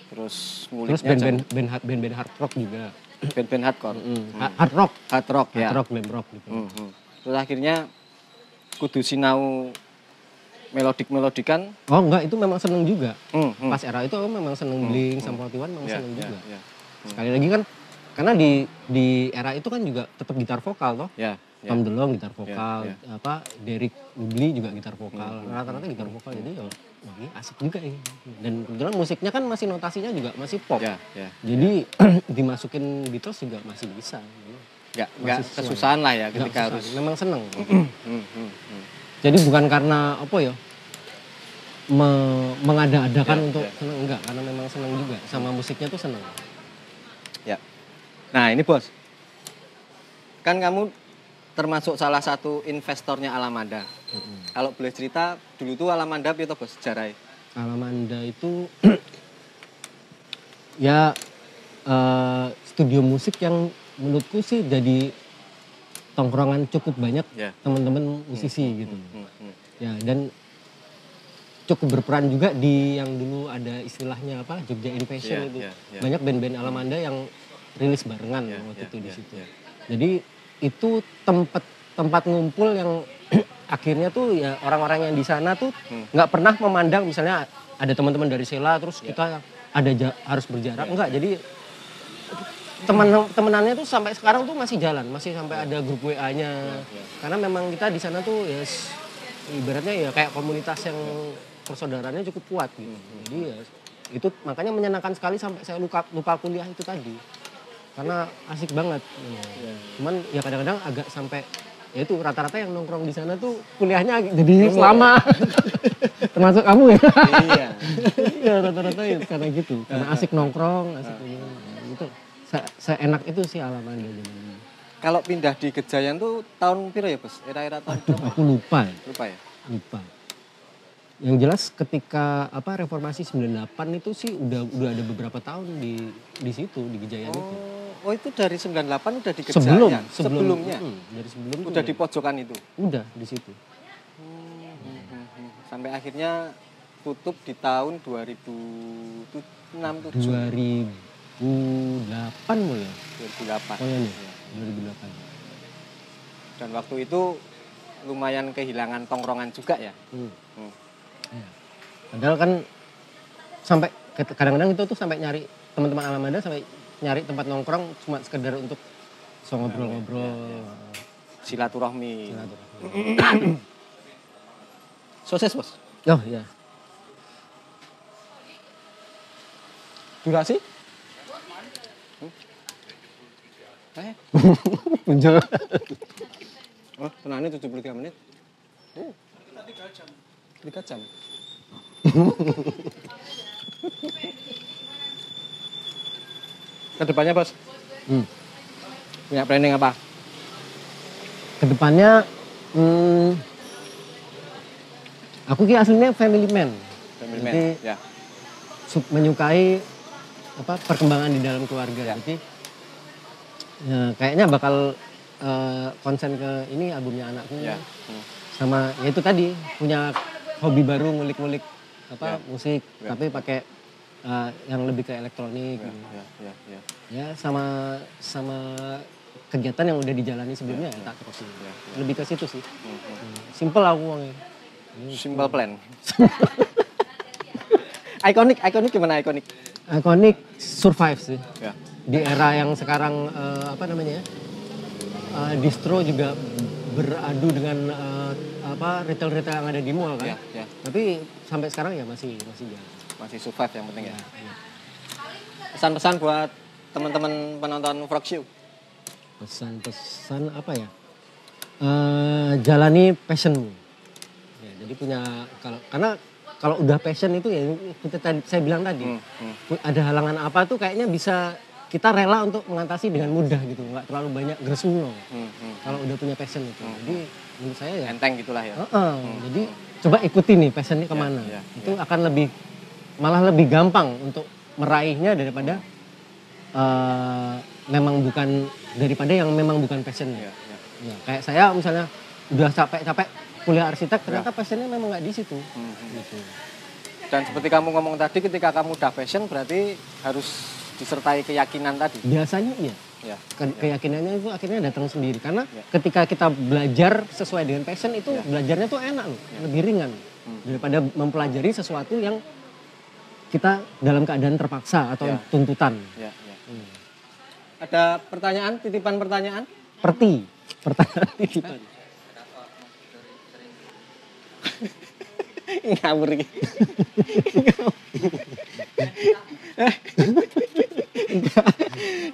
Terus nguliknya band-band hard rock juga. Band-band hardcore. Hard rock Ya. Hard rock, glam rock gitu. Terus akhirnya kudu sinau melodik-melodikan. Oh enggak, itu memang seneng juga. Pas Pas era itu aku memang seneng Blink, Sum 41 memang seneng juga. Ya. Sekali lagi kan, karena di era itu kan juga tetap gitar vokal toh. Ya. Tom DeLonge gitar vokal, Ya. apa Derek Whibley juga gitar vokal. Rata-rata gitar vokal, jadi ya ini asik juga ya. Dan kebetulan musiknya kan masih notasinya juga masih pop. Ya. Jadi dimasukin Beatles juga masih bisa. Nggak kesusahan lah ya ketika harus. Memang seneng. Jadi bukan karena apa ya, mengada-adakan untuk seneng, enggak, karena memang seneng juga sama musiknya tuh seneng. Ya. Nah ini bos, kan kamu termasuk salah satu investornya Alamanda. Kalau boleh cerita dulu tuh Alamanda apa bos sejarahnya? Alamanda itu ya studio musik yang menurutku sih jadi tongkrongan cukup banyak teman-teman musisi gitu. Ya, dan cukup berperan juga di yang dulu ada istilahnya apa, Jogja Invasion itu. Banyak band-band Alamanda yang rilis barengan waktu itu di situ. Jadi itu tempat ngumpul yang akhirnya tuh ya orang-orang yang di sana tuh nggak pernah memandang misalnya ada teman-teman dari Sela terus kita harus berjarak, enggak. Jadi temenannya tuh sampai sekarang tuh masih jalan, masih sampai ada grup WA-nya. Karena memang kita di sana tuh ya ibaratnya ya kayak komunitas yang persaudaraannya cukup kuat gitu. Jadi ya itu makanya menyenangkan sekali sampai saya lupa kuliah itu tadi. Karena asik banget. Cuman ya kadang-kadang agak sampai ya itu rata-rata yang nongkrong di sana tuh kuliahnya jadi selama. Termasuk kamu ya? Iya. Iya rata-rata ya karena gitu. Karena asik nongkrong, asik gitu. Seenak itu sih Alamanda jadinya. Kalau pindah di Gejayan tuh tahun piro ya bos? Era-era tahun berapa? Aku lupa ya. Lupa ya? Lupa. Yang jelas ketika reformasi 98 itu sih udah ada beberapa tahun di situ di Gejayan itu. Oh itu dari 98 udah di Gejayan? Sebelumnya? Dari sebelum udah di pojokan itu? Udah di situ. Sampai akhirnya tutup di tahun 2006 2008 mulai. 2008. Oh iya, 2008. Dan waktu itu lumayan kehilangan tongkrongan juga ya. Ya. Padahal kan sampai kadang-kadang itu tuh sampai nyari teman-teman Alamanda sampai nyari tempat nongkrong cuma sekedar untuk so ngobrol-ngobrol. Silaturahmi. Sosis, Bos. Oh iya. Durasi? Punjul. Oh, tenangnya 73 menit. 3 jam. 3 jam. Kedepannya, Bos? Punya planning apa? Kedepannya, aku aslinya family man. Family man, Jadi ya. menyukai perkembangan di dalam keluarga. Ya. Jadi ya, kayaknya bakal konsen ke ini albumnya anakku. Ya. Sama ya itu tadi punya hobi baru ngulik-ngulik Ya. musik, Ya. tapi pakai yang lebih ke elektronik. Ya. Ya sama kegiatan yang udah dijalani sebelumnya ya, tak terusin. Ya. Lebih ke situ sih. Simple aku orangnya. Simple plan. Ikonik gimana ikonik? Ikonik survive sih. Ya. Di era yang sekarang distro juga beradu dengan retail-retail yang ada di mall kan. Ya. Tapi sampai sekarang ya masih jalan. Masih survive yang penting ya. Ya. Pesan-pesan buat teman-teman penonton Frog Show. Pesan-pesan apa ya? Jalani passionmu. Ya, jadi karena kalau udah passion itu ya saya bilang tadi, ada halangan apa tuh kayaknya bisa kita rela untuk mengatasi dengan mudah gitu, nggak terlalu banyak gersuno. Kalau udah punya passion itu, jadi menurut saya ya enteng gitulah ya. Jadi coba ikuti nih passionnya kemana, itu akan malah lebih gampang untuk meraihnya daripada yang memang bukan passionnya. Ya, kayak saya misalnya udah capek-capek kuliah arsitek, ternyata passionnya memang nggak di situ. Gitu. Dan seperti kamu ngomong tadi, ketika kamu udah passion berarti harus disertai keyakinan tadi. Biasanya iya. Ya. Keyakinannya itu akhirnya datang sendiri. Karena ketika kita belajar sesuai dengan passion itu belajarnya tuh enak loh, lebih ringan. Daripada mempelajari sesuatu yang kita dalam keadaan terpaksa atau tuntutan. Ya. Ada pertanyaan, titipan pertanyaan? Pertanyaan titipan. Ngawur iki.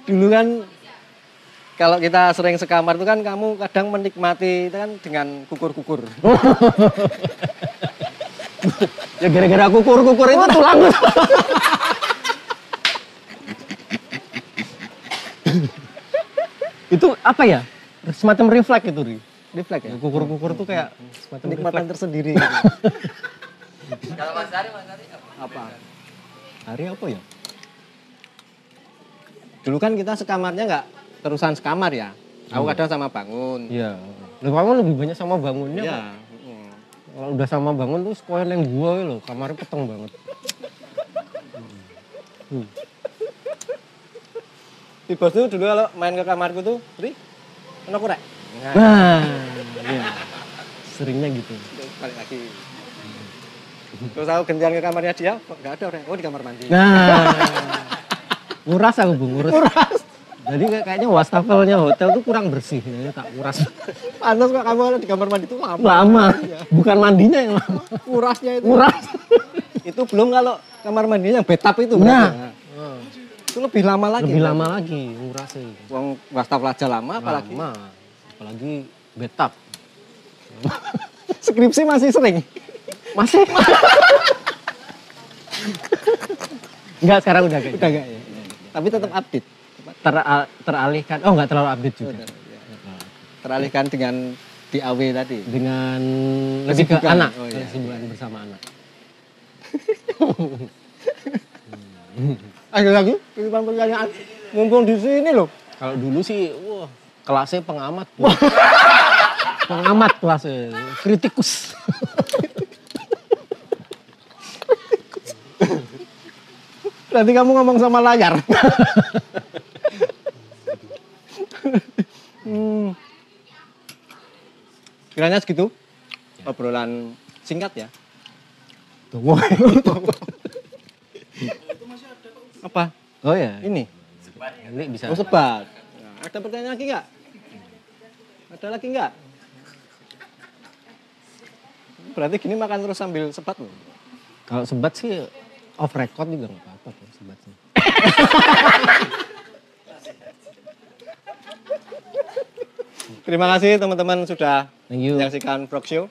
Dulu kan kalau kita sering sekamar itu kan kamu kadang menikmati itu kan dengan kukur-kukur. Ya gara-gara kukur-kukur itu tulang. Itu apa ya? Semacam refleks itu, Ri. Refleks ya? Kukur-kukur tuh kayak semacam Nikmatan tersendiri. Kalau Mas Ari Apa? Hari apa ya? Dulu kan kita sekamarnya nggak terusan sekamar ya. Aku kadang sama bangun. Iya. Kamu lebih banyak sama bangunnya. Iya. Kalau udah sama bangun tuh sekolah yang gua loh, kamarnya peteng banget. Di bos tuh dulu kalau main ke kamarku tuh, Ri, kena kurek. Nah, iya. Seringnya gitu. Balik lagi. Terus aku gantian ke kamarnya dia, nggak ada orang. Oh di kamar mandi. Nah, nguras aku Bu, nguras. Jadi kayaknya wastafelnya hotel tuh kurang bersih, jadi tak nguras. Panas kok kamu ada di kamar mandi itu lama. Lama, bukan mandinya yang lama. Ngurasnya itu. Nguras. Itu belum kalau kamar mandinya yang betap itu. Nah, itu lebih lama lagi. lebih lama lagi ngurasnya. Wong wastafel aja lama apalagi. Lama. Apalagi betap. Skripsi masih sering. Masih? Enggak, sekarang udah kayaknya. Udah enggak ya? Tapi tetap update. Teralihkan, oh enggak terlalu update juga. Teralihkan dengan DAW tadi. Dengan lebih ke Kesibukan. anak, Oh, iya. kesibukan bersama anak. Ada lagi titipan pertanyaan. Mumpung di sini loh. Kalau dulu sih, wah, kelasnya pengamat. Pengamat kelasnya, kritikus. Berarti kamu ngomong sama layar. Kiranya segitu. Obrolan singkat ya. Tunggu. Apa? Oh ya, Ini? nanti bisa. Oh, sebat. Nah, ada pertanyaan lagi nggak? Ada lagi nggak? Berarti gini makan terus sambil sebat loh. Kalau sebat sih off record juga nggak apa-apa kok sebat sih. Terima kasih teman-teman sudah Thank you. menyaksikan Frog Show.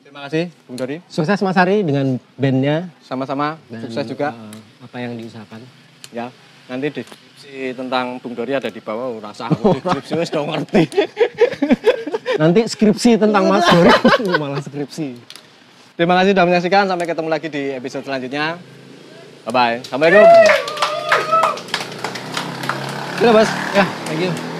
Terima kasih Bung Dori. Sukses Mas Ari dengan bandnya. Sama-sama. Dan, Sukses juga. apa yang diusahakan. Ya, nanti deskripsi tentang Bung Dori ada di bawah. Rasa aku deskripsi wis udah ngerti. Nanti skripsi tentang Mas Dori malah skripsi. Terima kasih sudah menyaksikan. Sampai ketemu lagi di episode selanjutnya. Bye-bye. Assalamualaikum. Sudah, Bos. Ya, thank you.